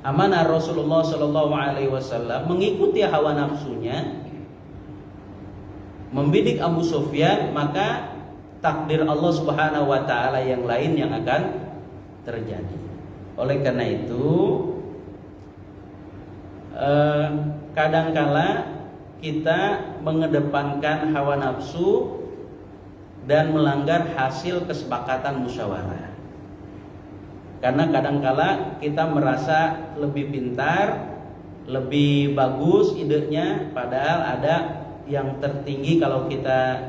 amanah Rasulullah sallallahu alaihi wasallam, mengikuti hawa nafsunya, membidik Abu Sufyan, maka takdir Allah Subhanahu wa taala yang lain yang akan terjadi. Oleh karena itu, kadangkala kita mengedepankan hawa nafsu dan melanggar hasil kesepakatan musyawarah. Karena kadangkala kita merasa lebih pintar, lebih bagus idenya, padahal ada yang tertinggi. Kalau kita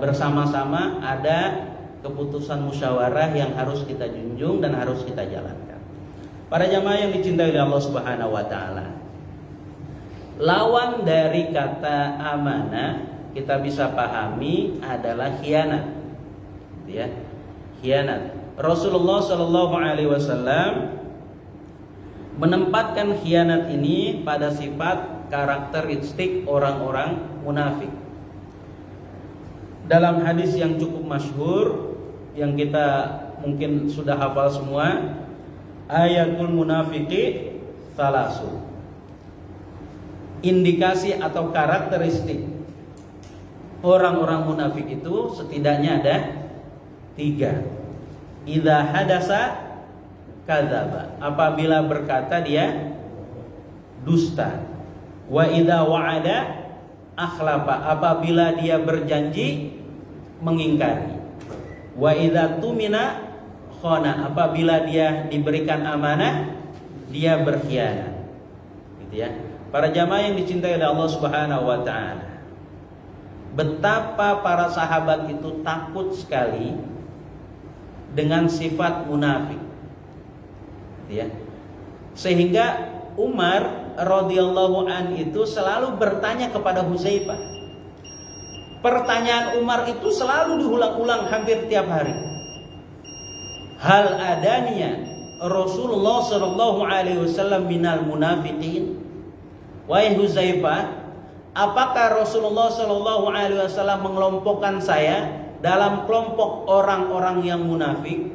bersama-sama, ada keputusan musyawarah yang harus kita junjung dan harus kita jalankan. Para jamaah yang dicintai oleh Allah Subhanahu wa taala, lawan dari kata amanah kita bisa pahami adalah khianat. Ya, khianat. Rasulullah Shallallahu Alaihi Wasallam menempatkan khianat ini pada sifat karakteristik orang-orang munafik. Dalam hadis yang cukup masyhur yang kita mungkin sudah hafal semua, ayatul munafiki salasu. Indikasi atau karakteristik orang-orang munafik itu setidaknya ada 3. Idza hadasa kadzaba, apabila berkata dia dusta. Wa idza wa'ada akhlafa, apabila dia berjanji mengingkari. Wa idza tumina khana, apabila dia diberikan amanah dia berkhianat. Gitu ya. Para jamaah yang dicintai oleh Allah Subhanahu wa taala. Betapa para sahabat itu takut sekali dengan sifat munafik. Gitu ya. Sehingga Umar radhiyallahu an itu selalu bertanya kepada Hudzaifah. Pertanyaan Umar itu selalu diulang-ulang hampir tiap hari. Hal adanya Rasulullah sallallahu alaihi wasallam minal munafiqin? Wahai Hudzaifah, apakah Rasulullah sallallahu alaihi wasallam mengelompokkan saya dalam kelompok orang-orang yang munafik?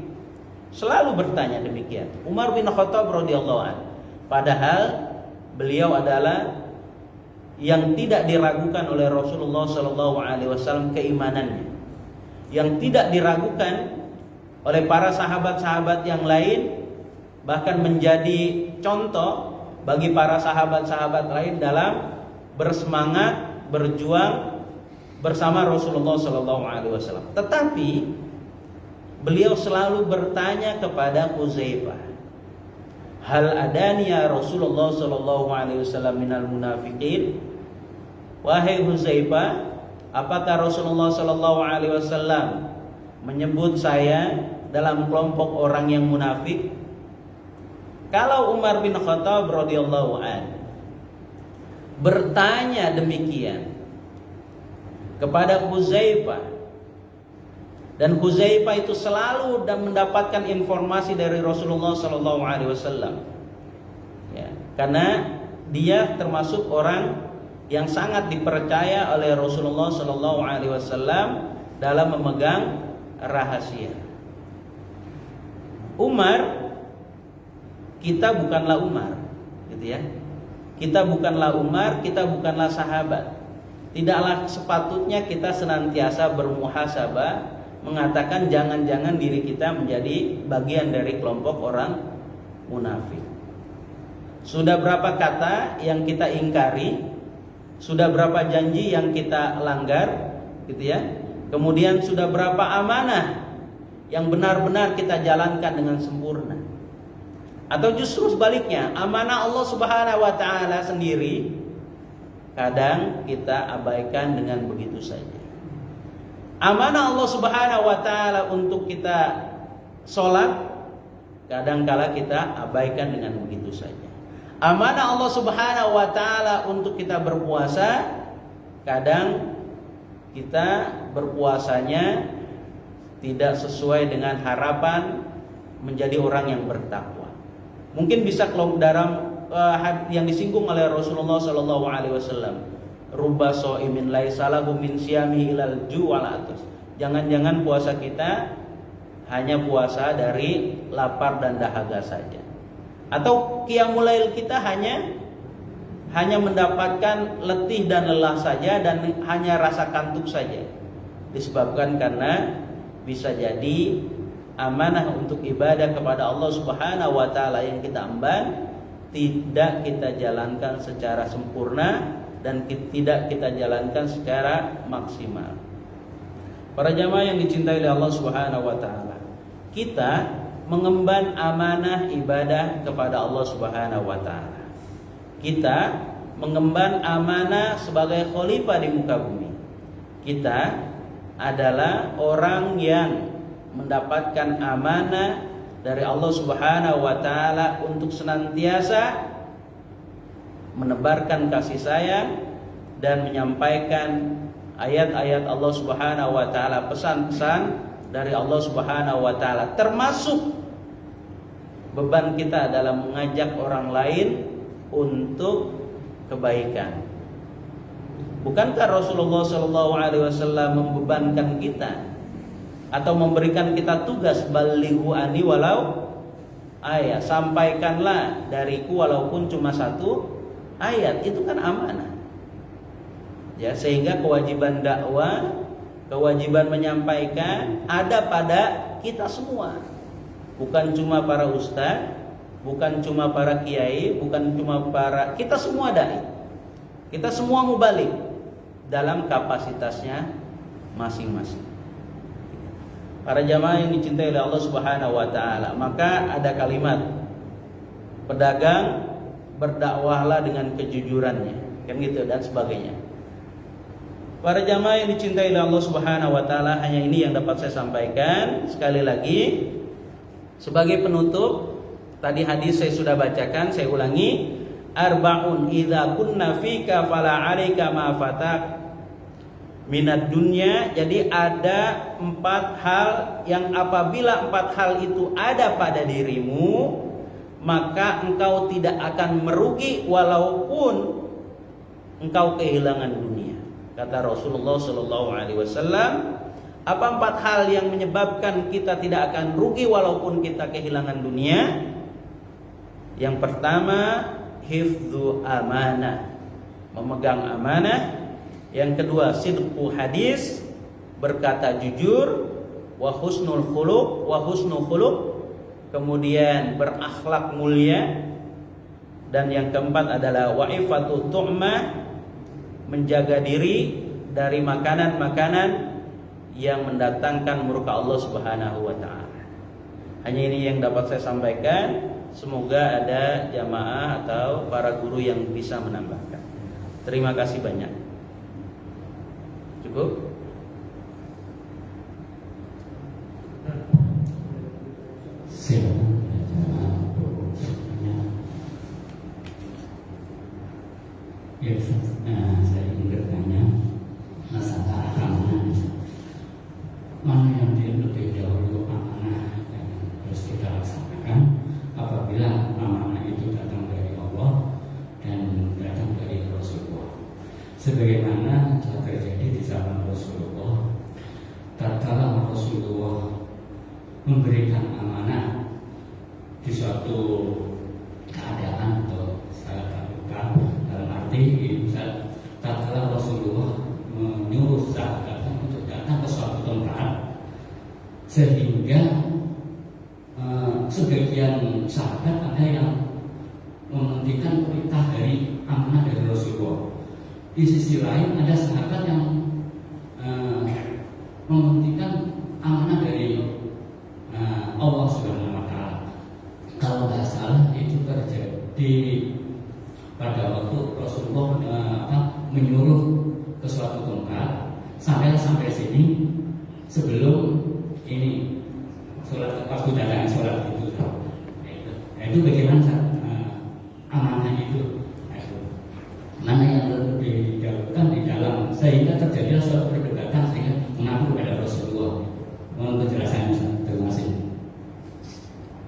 Selalu bertanya demikian Umar bin Khattab radhiyallahu anhu. Padahal beliau adalah yang tidak diragukan oleh Rasulullah sallallahu alaihi wasallam keimanannya, yang tidak diragukan oleh para sahabat-sahabat yang lain, bahkan menjadi contoh bagi para sahabat-sahabat lain dalam bersemangat berjuang bersama Rasulullah sallallahu alaihi wasallam. Tetapi beliau selalu bertanya kepada Hudzaifah, hal adaniya Rasulullah sallallahu alaihi wasallam minal munafiqin? Wahai Hudzaifah, apakah Rasulullah sallallahu alaihi wasallam menyebut saya dalam kelompok orang yang munafik? Kalau Umar bin Khattab radhiyallahu an bertanya demikian kepada Hudzaifah, dan Hudzaifah itu selalu dan mendapatkan informasi dari Rasulullah sallallahu alaihi wasallam. Ya, karena dia termasuk orang yang sangat dipercaya oleh Rasulullah sallallahu alaihi wasallam dalam memegang rahasia. Umar, kita bukanlah Umar, gitu ya. Kita bukanlah Umar, kita bukanlah sahabat. Tidaklah sepatutnya kita senantiasa bermuhasabah, mengatakan jangan-jangan diri kita menjadi bagian dari kelompok orang munafik. Sudah berapa kata yang kita ingkari, sudah berapa janji yang kita langgar, gitu ya. Kemudian sudah berapa amanah yang benar-benar kita jalankan dengan sempurna. Atau justru sebaliknya, amanah Allah Subhanahu wa taala sendiri kadang kita abaikan dengan begitu saja. Amanah Allah Subhanahu wa taala untuk kita sholat, kadangkala kita abaikan dengan begitu saja. Amanah Allah Subhanahu wa taala untuk kita berpuasa, kadang kita berpuasanya tidak sesuai dengan harapan menjadi orang yang bertakwa. Mungkin bisa dalam yang disinggung oleh Rasulullah sallallahu alaihi wasallam, rubba shaimin laisa lahu min siyami ilal ju'al atas. Jangan-jangan puasa kita hanya puasa dari lapar dan dahaga saja. Atau qiyamul lail kita hanya mendapatkan letih dan lelah saja dan hanya rasa kantuk saja. Disebabkan karena bisa jadi amanah untuk ibadah kepada Allah Subhanahu wa taala yang kita emban tidak kita jalankan secara sempurna dan tidak kita jalankan secara maksimal. Para jamaah yang dicintai oleh Allah Subhanahu wa taala, kita mengemban amanah ibadah kepada Allah Subhanahu wa taala. Kita mengemban amanah sebagai khalifah di muka bumi. Kita adalah orang yang mendapatkan amanah dari Allah Subhanahu wa taala untuk senantiasa menebarkan kasih sayang dan menyampaikan ayat-ayat Allah Subhanahu wa taala, pesan-pesan dari Allah Subhanahu wa taala, termasuk beban kita dalam mengajak orang lain untuk kebaikan. Bukankah Rasulullah sallallahu alaihi wasallam membebankan kita atau memberikan kita tugas balighu ani walau ayat, sampaikanlah dariku walaupun cuma satu ayat. Itu kan amanah. Ya, sehingga kewajiban dakwah, kewajiban menyampaikan ada pada kita semua. Bukan cuma para ustaz, bukan cuma para kiai, bukan cuma kita semua dai. Kita semua mubalik. dalam kapasitasnya masing-masing. Para jamaah yang dicintai oleh Allah Subhanahu wa taala, maka ada kalimat pedagang berdakwahlah dengan kejujurannya, kan gitu dan sebagainya. Para jamaah yang dicintai oleh Allah Subhanahu wa taala, hanya ini yang dapat saya sampaikan. Sekali lagi sebagai penutup, tadi hadis saya sudah bacakan, saya ulangi. Arba'un idza kunna fika fala 'alaika ma fatak minad dunya. Jadi ada 4 hal yang apabila 4 hal itu ada pada dirimu, maka engkau tidak akan merugi walaupun engkau kehilangan dunia. Kata Rasulullah sallallahu alaihi wasallam, apa 4 hal yang menyebabkan kita tidak akan rugi walaupun kita kehilangan dunia? Yang pertama, hifdzu amanah, memegang amanah. Yang kedua, sidqu hadis, berkata jujur, wa husnul khuluq, kemudian berakhlak mulia. Dan yang keempat adalah wa'ifatu tu'mah, menjaga diri dari makanan-makanan yang mendatangkan murka Allah Subhanahu wa taala. Hanya ini yang dapat saya sampaikan. Semoga ada jamaah atau para guru yang bisa menambahkan. Terima kasih banyak. Cukup? Silakan. Ya, saya ingin bertanya masalah amanah. Mana yang lebih dahulu amanah yang harus kita laksanakan apabila amanah itu datang dari Allah dan datang dari Rasulullah. Sebagaimana telah terjadi di zaman Rasulullah, tatkala Rasulullah memberikan amanah di suatu keadaan atau salah satu dalam arti tatkala Rasulullah menyuruh sahabat untuk datang ke suatu tempat, sehingga sebagian sahabat ada yang mementingkan perintah dari amanah dari Rasulullah. Di sisi lain ada sahabat yang mementingkan amanah dari Allah Subhanahu wa taala. Kalau tidak salah itu terjadi pada waktu Rasulullah menyuruh ke suatu tempat, sampai sini sebelum ini sholat, waktu jalan sholat itu. Itu bagaimana amanah itu? Mana yang lebih didahulukan di dalam, sehingga terjadilah suatu perdebatan sehingga mengaku kepada Rasulullah. Mohon penjelasannya. Terima kasih.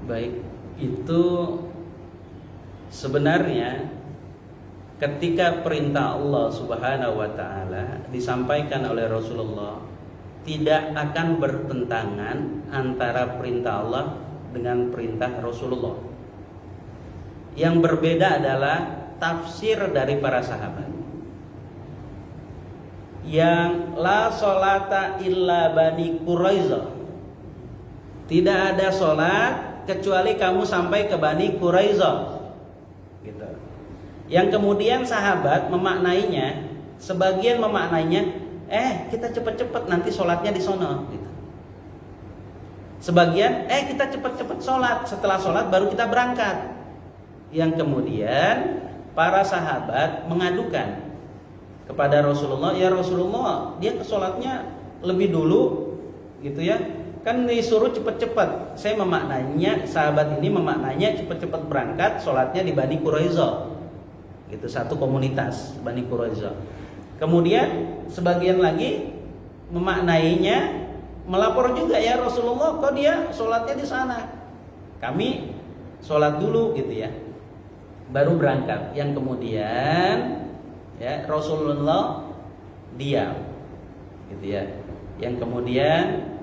Baik, itu sebenarnya ketika perintah Allah Subhanahu wa taala disampaikan oleh Rasulullah, tidak akan bertentangan antara perintah Allah dengan perintah Rasulullah. Yang berbeda adalah tafsir dari para sahabat. Yang la sholata illa bani Quraiza, tidak ada sholat kecuali kamu sampai ke Bani Quraiza, gitu. Yang kemudian sahabat memaknainya, sebagian memaknainya, kita cepet-cepet nanti sholatnya di sono, gitu. Sebagian, kita cepet-cepet sholat, setelah sholat baru kita berangkat. Yang kemudian para sahabat mengadukan kepada Rasulullah, ya Rasulullah, dia ke sholatnya lebih dulu, gitu ya. Kan disuruh cepet-cepet. Saya memaknainya, sahabat ini memaknainya cepet-cepet berangkat, sholatnya di Bani Quraiza, gitu, satu komunitas Bani Quraiza. Kemudian sebagian lagi memaknainya, melapor juga, ya Rasulullah, kok dia sholatnya di sana, kami sholat dulu, gitu ya, baru berangkat. Yang kemudian ya Rasulullah diam, gitu ya. Yang kemudian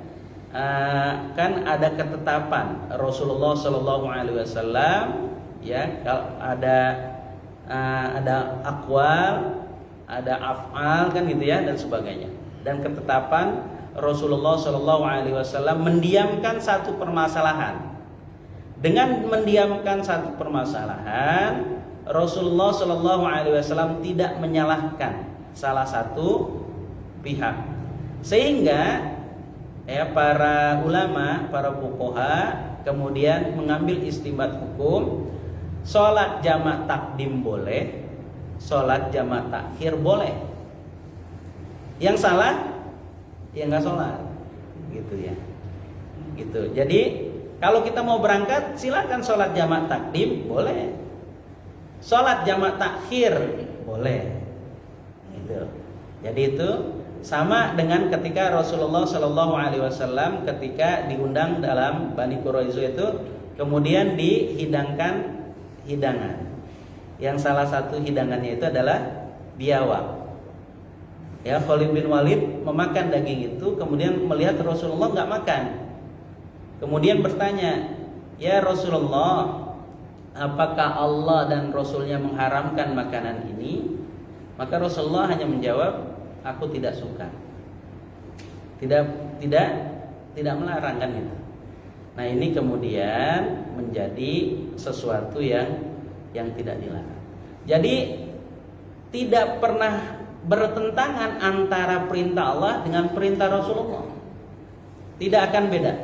kan ada ketetapan Rasulullah Shallallahu Alaihi Wasallam, ya, kalau ada akwal, ada af'al, kan gitu ya, dan sebagainya. Dan ketetapan Rasulullah Shallallahu Alaihi Wasallam mendiamkan satu permasalahan. Dengan mendiamkan satu permasalahan, Rasulullah Shallallahu Alaihi Wasallam tidak menyalahkan salah satu pihak. Sehingga ya para ulama, para fuqaha kemudian mengambil istinbat hukum, sholat jamak takdim boleh, sholat jamak takhir boleh. Yang salah ya nggak sholat, gitu ya. Gitu. Jadi kalau kita mau berangkat silakan sholat jamak takdim boleh, sholat jamak takhir boleh. Gitu. Jadi itu sama dengan ketika Rasulullah Shallallahu Alaihi Wasallam ketika diundang dalam Bani Quraisyah itu, kemudian dihidangkan hidangan. Yang salah satu hidangannya itu adalah biawak. Ya, Khalid bin Walid memakan daging itu, kemudian melihat Rasulullah nggak makan. Kemudian bertanya, ya Rasulullah, apakah Allah dan Rasulnya mengharamkan makanan ini? Maka Rasulullah hanya menjawab, aku tidak suka. Tidak melarang kan itu. Nah ini kemudian menjadi sesuatu yang tidak dilarang. Jadi tidak pernah bertentangan antara perintah Allah dengan perintah Rasulullah. Tidak akan beda.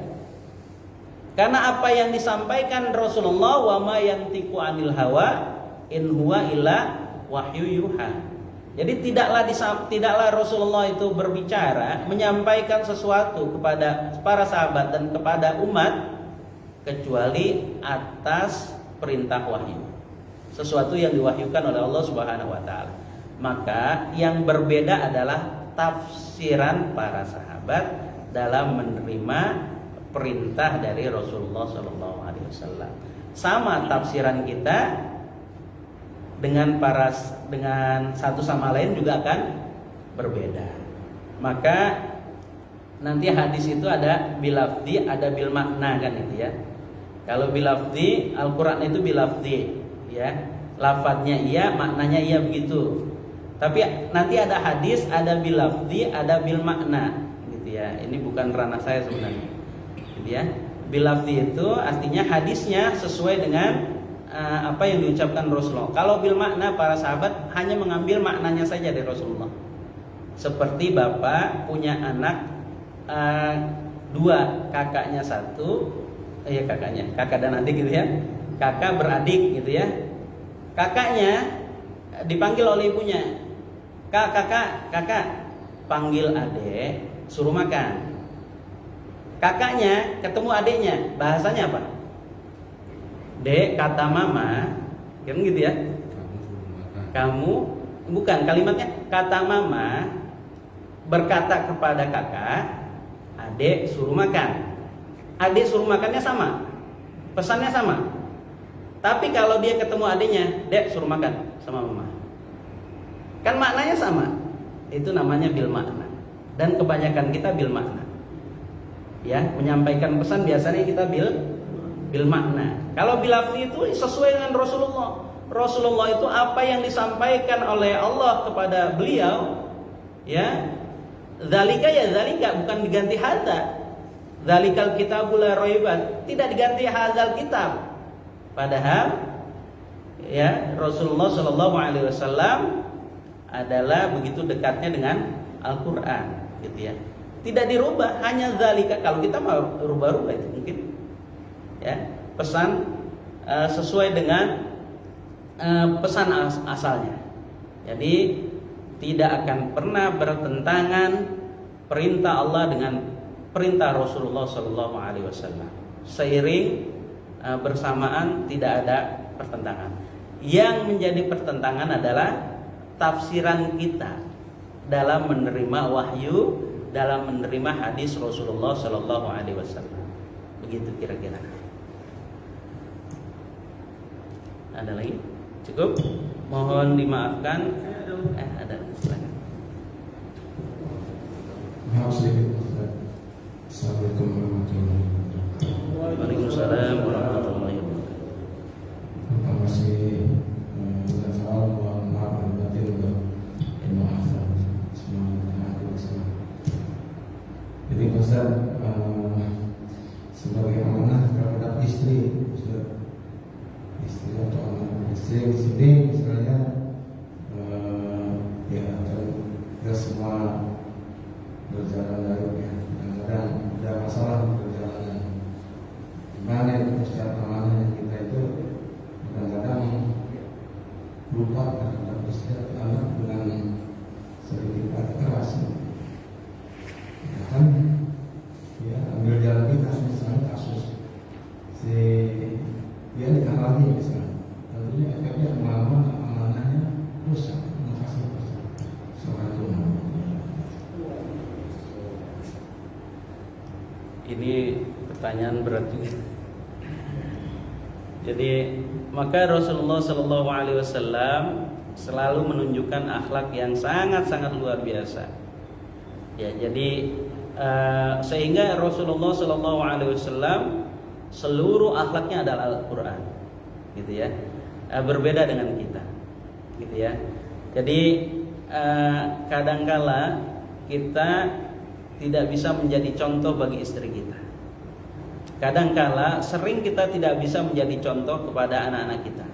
Karena apa yang disampaikan Rasulullah, wa ma yantiqu anil hawa in huwa illa wahyu yuha. Jadi tidaklah Rasulullah itu berbicara menyampaikan sesuatu kepada para sahabat dan kepada umat kecuali atas perintah wahyu. Sesuatu yang diwahyukan oleh Allah Subhanahu wa taala. Maka yang berbeda adalah tafsiran para sahabat dalam menerima perintah dari Rasulullah SAW. Sama tafsiran kita dengan satu sama lain juga akan berbeda. Maka nanti hadis itu ada bilafdi, ada bil makna kan itu ya. Kalau bilafdi, Al-Qur'an itu bilafdi ya. Lafadznya iya, maknanya iya begitu. Tapi nanti ada hadis, ada bilafdi, ada bil makna gitu ya. Ini bukan ranah saya sebenarnya. Gitu ya. Bilafdi itu artinya hadisnya sesuai dengan apa yang diucapkan Rasulullah. Kalau bil makna para sahabat hanya mengambil maknanya saja dari Rasulullah. Seperti bapak punya anak dua, kakaknya satu, kakak dan adik gitu ya. Kakak beradik gitu ya. Kakaknya dipanggil oleh ibunya, kakak, panggil adik, suruh makan. Kakaknya ketemu adiknya, bahasanya apa? Dek, kata mama, kan gitu ya. Kamu, bukan kalimatnya, kata mama berkata kepada kakak, adik suruh makan. Adik suruh makannya sama, pesannya sama. Tapi kalau dia ketemu adiknya, dek suruh makan sama mama, kan maknanya sama. Itu namanya bil makna. Dan kebanyakan kita bil makna. Ya, menyampaikan pesan biasanya kita bil makna. Kalau bilafzi itu sesuai dengan Rasulullah. Rasulullah itu apa yang disampaikan oleh Allah kepada beliau, ya, zalika ya zalika, bukan diganti hadza. Zalikal kitabul la raiba, tidak diganti hadzal kitab. Padahal ya Rasulullah Shallallahu Alaihi Wasallam adalah begitu dekatnya dengan Al-Quran, gitu ya. Tidak dirubah, hanya zalika. Kalau kita mau rubah-rubah itu mungkin, ya, pesan sesuai dengan pesan asalnya. Jadi tidak akan pernah bertentangan perintah Allah dengan perintah Rasulullah Shallallahu Alaihi Wasallam. Seiring bersamaan tidak ada pertentangan. Yang menjadi pertentangan adalah tafsiran kita dalam menerima wahyu, dalam menerima hadis Rasulullah Shallallahu Alaihi Wasallam. Begitu kira-kira. Ada lagi? Cukup? Mohon dimaafkan. Ada. Silakan. Assalamualaikum warahmatullahi wabarakatuh. Waalaikumsalam warahmatullahi wabarakatuh. Bapak masih bukan soal mohon maaf dan batin untuk ilmu asal semua. Jadi Ustaz, sebagai amanah terhadap istri atau anak istri di sini misalnya ya berjalan dari ya. Kadang-kadang ada masalah di perjalanan. Gimana itu setiap amanah yang kita itu kadang-kadang lupa terhadap istri atau anak dengan sedikit kata keras. Ya kan? Ya, ambil jalan pintas misalnya kasus si dia dihalangi misalnya, tentunya efeknya lama-lama amanahnya rusak. Terima kasih. Assalamualaikum. Ini pertanyaan berat juga. Jadi maka Rasulullah Shallallahu Alaihi Wasallam selalu menunjukkan akhlak yang sangat-sangat luar biasa. Ya, jadi sehingga Rasulullah Shallallahu Alaihi Wasallam seluruh akhlaknya adalah Al-Quran, gitu ya. Berbeda dengan kita, gitu ya. Jadi kadangkala kita tidak bisa menjadi contoh bagi istri kita. Kadangkala sering kita tidak bisa menjadi contoh kepada anak-anak kita,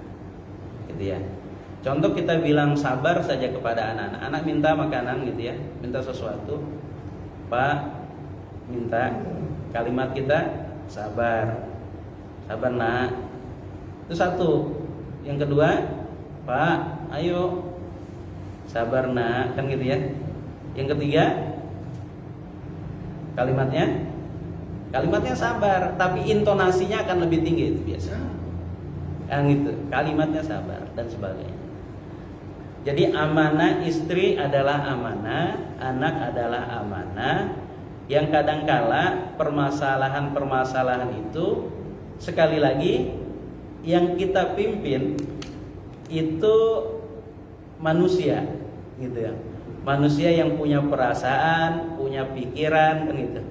gitu ya. Contoh kita bilang sabar saja kepada anak-anak. Anak minta makanan, gitu ya, minta sesuatu, Pak, minta, kalimat kita sabar, sabar nak. Itu satu. Yang kedua, Pak, ayo sabar nak, kan gitu ya. Yang ketiga, kalimatnya sabar, tapi intonasinya akan lebih tinggi, itu biasa. Yang itu, kalimatnya sabar dan sebagainya. Jadi amanah istri adalah amanah, anak adalah amanah. Yang kadangkala permasalahan-permasalahan itu sekali lagi yang kita pimpin itu manusia, gitu ya. Manusia yang punya perasaan, punya pikiran, kan gitu.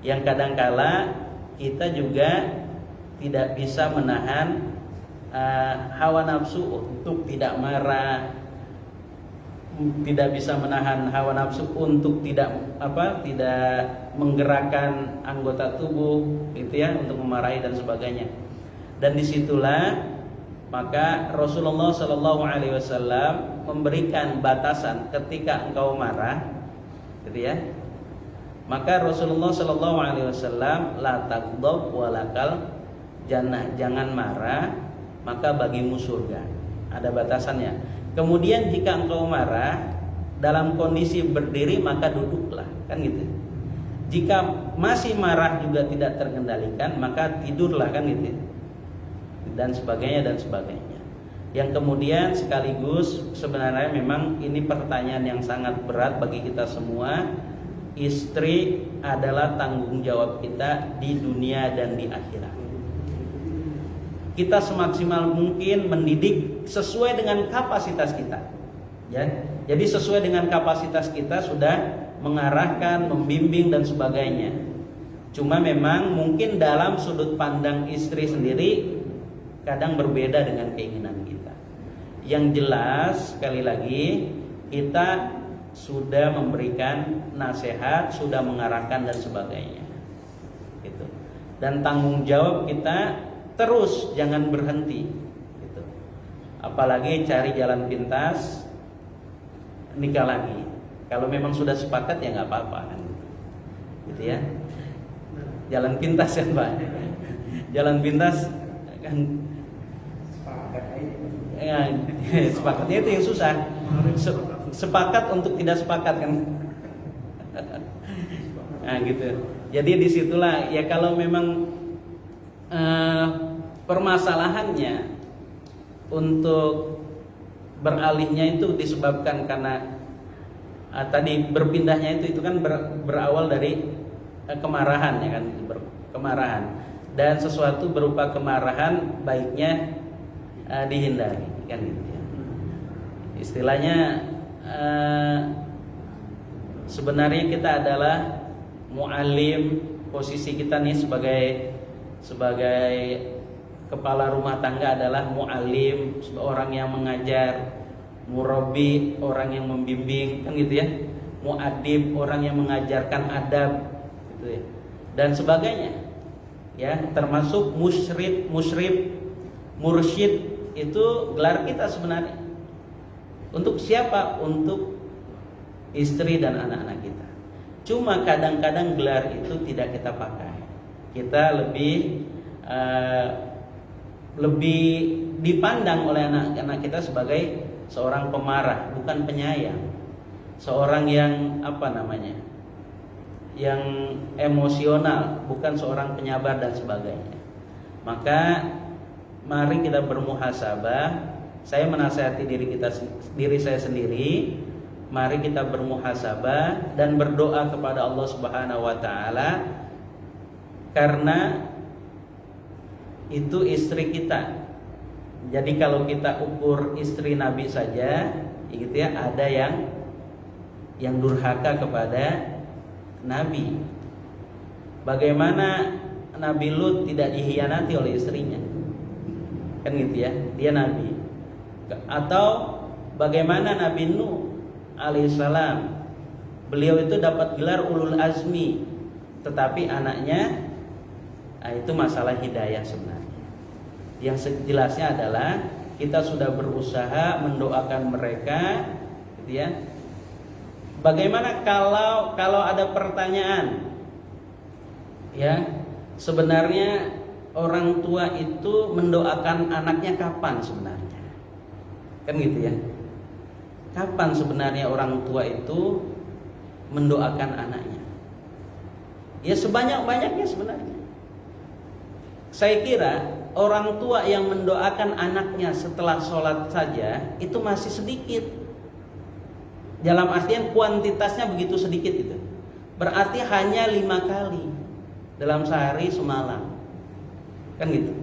Yang kadangkala kita juga tidak bisa menahan hawa nafsu untuk tidak marah, tidak bisa menahan hawa nafsu untuk tidak menggerakkan anggota tubuh, gitu ya, untuk memarahi dan sebagainya. Dan disitulah maka Rasulullah Shallallahu Alaihi Wasallam memberikan batasan ketika engkau marah, gitu ya. Maka Rasulullah Shallallahu Alaihi Wasallam la taghdab walakal jannah, jangan marah maka bagimu surga. Ada batasannya. Kemudian jika engkau marah dalam kondisi berdiri maka duduklah, kan gitu. Jika masih marah juga tidak terkendalikan maka tidurlah, kan gitu. Dan sebagainya dan sebagainya. Yang kemudian sekaligus sebenarnya memang ini pertanyaan yang sangat berat bagi kita semua. Istri adalah tanggung jawab kita di dunia dan di akhirat. Kita semaksimal mungkin mendidik sesuai dengan kapasitas kita, ya. Jadi sesuai dengan kapasitas kita sudah mengarahkan, membimbing dan sebagainya. Cuma memang mungkin dalam sudut pandang istri sendiri kadang berbeda dengan keinginan kita. Yang jelas sekali lagi kita sudah memberikan nasihat, sudah mengarahkan dan sebagainya. Gitu. Dan tanggung jawab kita terus, jangan berhenti, gitu. Apalagi cari jalan pintas, nikah lagi. Kalau memang sudah sepakat ya nggak apa-apa, kan, gitu ya. Jalan pintas kan Pak. Jalan pintas kan. Ya, sepakatnya itu yang susah. Sepakat untuk tidak sepakat, kan. Nah gitu. Jadi disitulah ya, kalau memang permasalahannya untuk beralihnya itu disebabkan karena tadi berpindahnya itu kan berawal dari kemarahan, ya kan, kemarahan, dan sesuatu berupa kemarahan baiknya dihindari, kan gitu ya. Istilahnya sebenarnya kita adalah mu'alim, posisi kita nih sebagai kepala rumah tangga adalah mu'alim, orang yang mengajar, murabbi, orang yang membimbing, kan gitu ya, mu'adib, orang yang mengajarkan adab, gitu ya, dan sebagainya, ya, termasuk musyrib, mursyid, itu gelar kita sebenarnya. Untuk siapa? Untuk istri dan anak-anak kita. Cuma kadang-kadang gelar itu tidak kita pakai. Kita lebih dipandang oleh anak-anak kita sebagai seorang pemarah, bukan penyayang. Seorang yang yang emosional, bukan seorang penyabar dan sebagainya. Maka mari kita bermuhasabah. Saya menasihati diri saya sendiri. Mari kita bermuhasabah dan berdoa kepada Allah Subhanahu wa taala, karena itu istri kita. Jadi kalau kita ukur istri Nabi saja, gitu ya, ada yang durhaka kepada Nabi. Bagaimana Nabi Lut tidak dihianati oleh istrinya? Kan gitu ya, dia Nabi. Atau bagaimana Nabi Nuh alaihissalam, beliau itu dapat gelar ulul azmi, tetapi anaknya, itu masalah hidayah sebenarnya. Yang jelasnya adalah kita sudah berusaha mendoakan mereka, gitu ya. Bagaimana kalau ada pertanyaan, ya, sebenarnya orang tua itu mendoakan anaknya kapan sebenarnya? Kan gitu ya. Kapan sebenarnya orang tua itu mendoakan anaknya? Ya sebanyak-banyaknya sebenarnya. Saya kira orang tua yang mendoakan anaknya setelah sholat saja itu masih sedikit. Dalam artian kuantitasnya begitu sedikit itu. Berarti hanya 5 kali dalam sehari semalam. Kan gitu.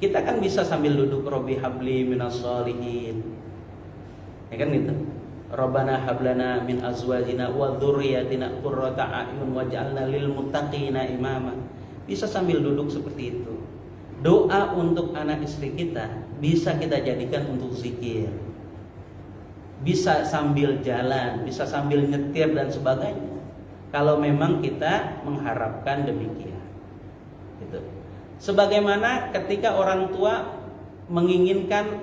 Kita kan bisa sambil duduk, Robbi habli minas sholihin, ya kan gitu. Rabbana hablana min azwajina wa dzurriyyatina qurrata a'yun waj'alna lil muttaqina imama. Bisa sambil duduk seperti itu. Doa untuk anak istri kita bisa kita jadikan untuk zikir. Bisa sambil jalan, bisa sambil nyetir dan sebagainya. Kalau memang kita mengharapkan demikian. Gitu. Sebagaimana ketika orang tua menginginkan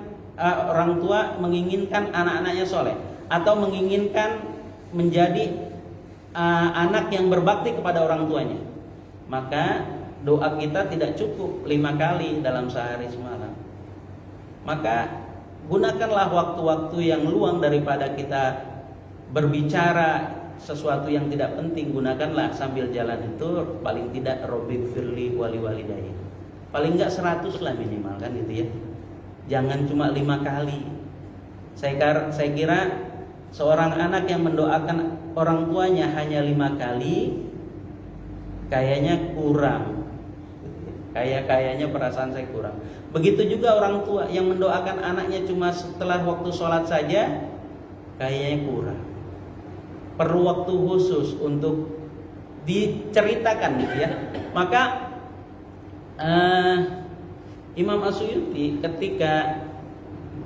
anak-anaknya soleh, atau menginginkan menjadi anak yang berbakti kepada orang tuanya, maka doa kita tidak cukup 5 kali dalam sehari semalam. Maka gunakanlah waktu-waktu yang luang daripada kita berbicara sesuatu yang tidak penting. Gunakanlah sambil jalan itu paling tidak Robbi firli wali walidayya. Paling enggak 100 lah minimal, kan gitu ya. Jangan cuma 5 kali. Saya kira seorang anak yang mendoakan orang tuanya hanya 5 kali kayaknya kurang. Kayaknya perasaan saya kurang. Begitu juga orang tua yang mendoakan anaknya cuma setelah waktu sholat saja, kayaknya kurang. Perlu waktu khusus untuk diceritakan gitu ya. Maka Imam As-Suyuti ketika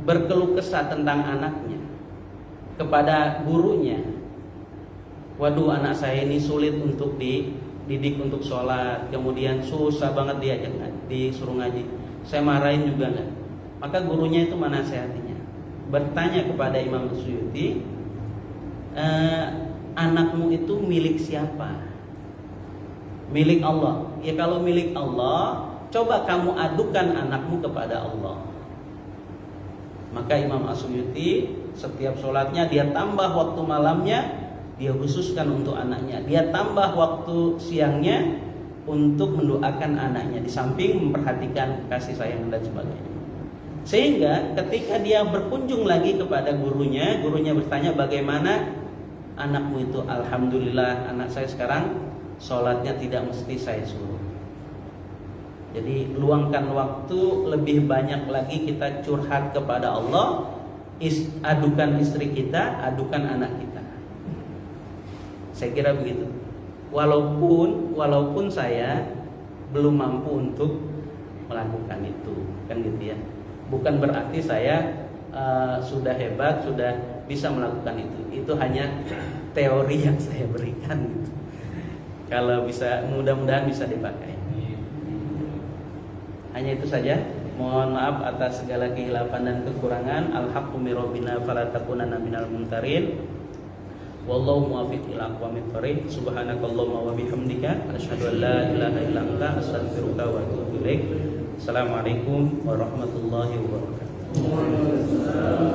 berkeluh kesah tentang anaknya kepada gurunya, waduh anak saya ini sulit untuk dididik untuk sholat, kemudian susah banget diajak disuruh ngaji, saya marahin juga enggak. Maka gurunya itu menasehatinya, bertanya kepada Imam As-Suyuti, anakmu itu milik siapa? Milik Allah. Ya kalau milik Allah, coba kamu adukan anakmu kepada Allah. Maka Imam As-Suyuti setiap sholatnya dia tambah waktu malamnya, dia khususkan untuk anaknya. Dia tambah waktu siangnya untuk mendoakan anaknya, di samping memperhatikan kasih sayang dan sebagainya. Sehingga ketika dia berkunjung lagi kepada gurunya bertanya, bagaimana anakmu itu? Alhamdulillah anak saya sekarang sholatnya tidak mesti saya suruh. Jadi luangkan waktu lebih banyak lagi kita curhat kepada Allah, adukan istri kita, adukan anak kita. Saya kira begitu. Walaupun saya belum mampu untuk melakukan itu, kan gitu ya. Bukan berarti saya sudah hebat, sudah bisa melakukan itu. Itu hanya teori yang saya berikan gitu. Kalau bisa, mudah-mudahan bisa dipakai. Hanya itu saja. Mohon maaf atas segala kehilapan dan kekurangan. Al-haqqu min rabbina fala takunanna minal mumtarin. Wallahu muwaffiq ila aqwamit thoriq. Subhanakallahumma wa bihamdika asyhadu an la ilaha illa anta astaghfiruka wa atubu ilaik. Assalamualaikum warahmatullahi wabarakatuh.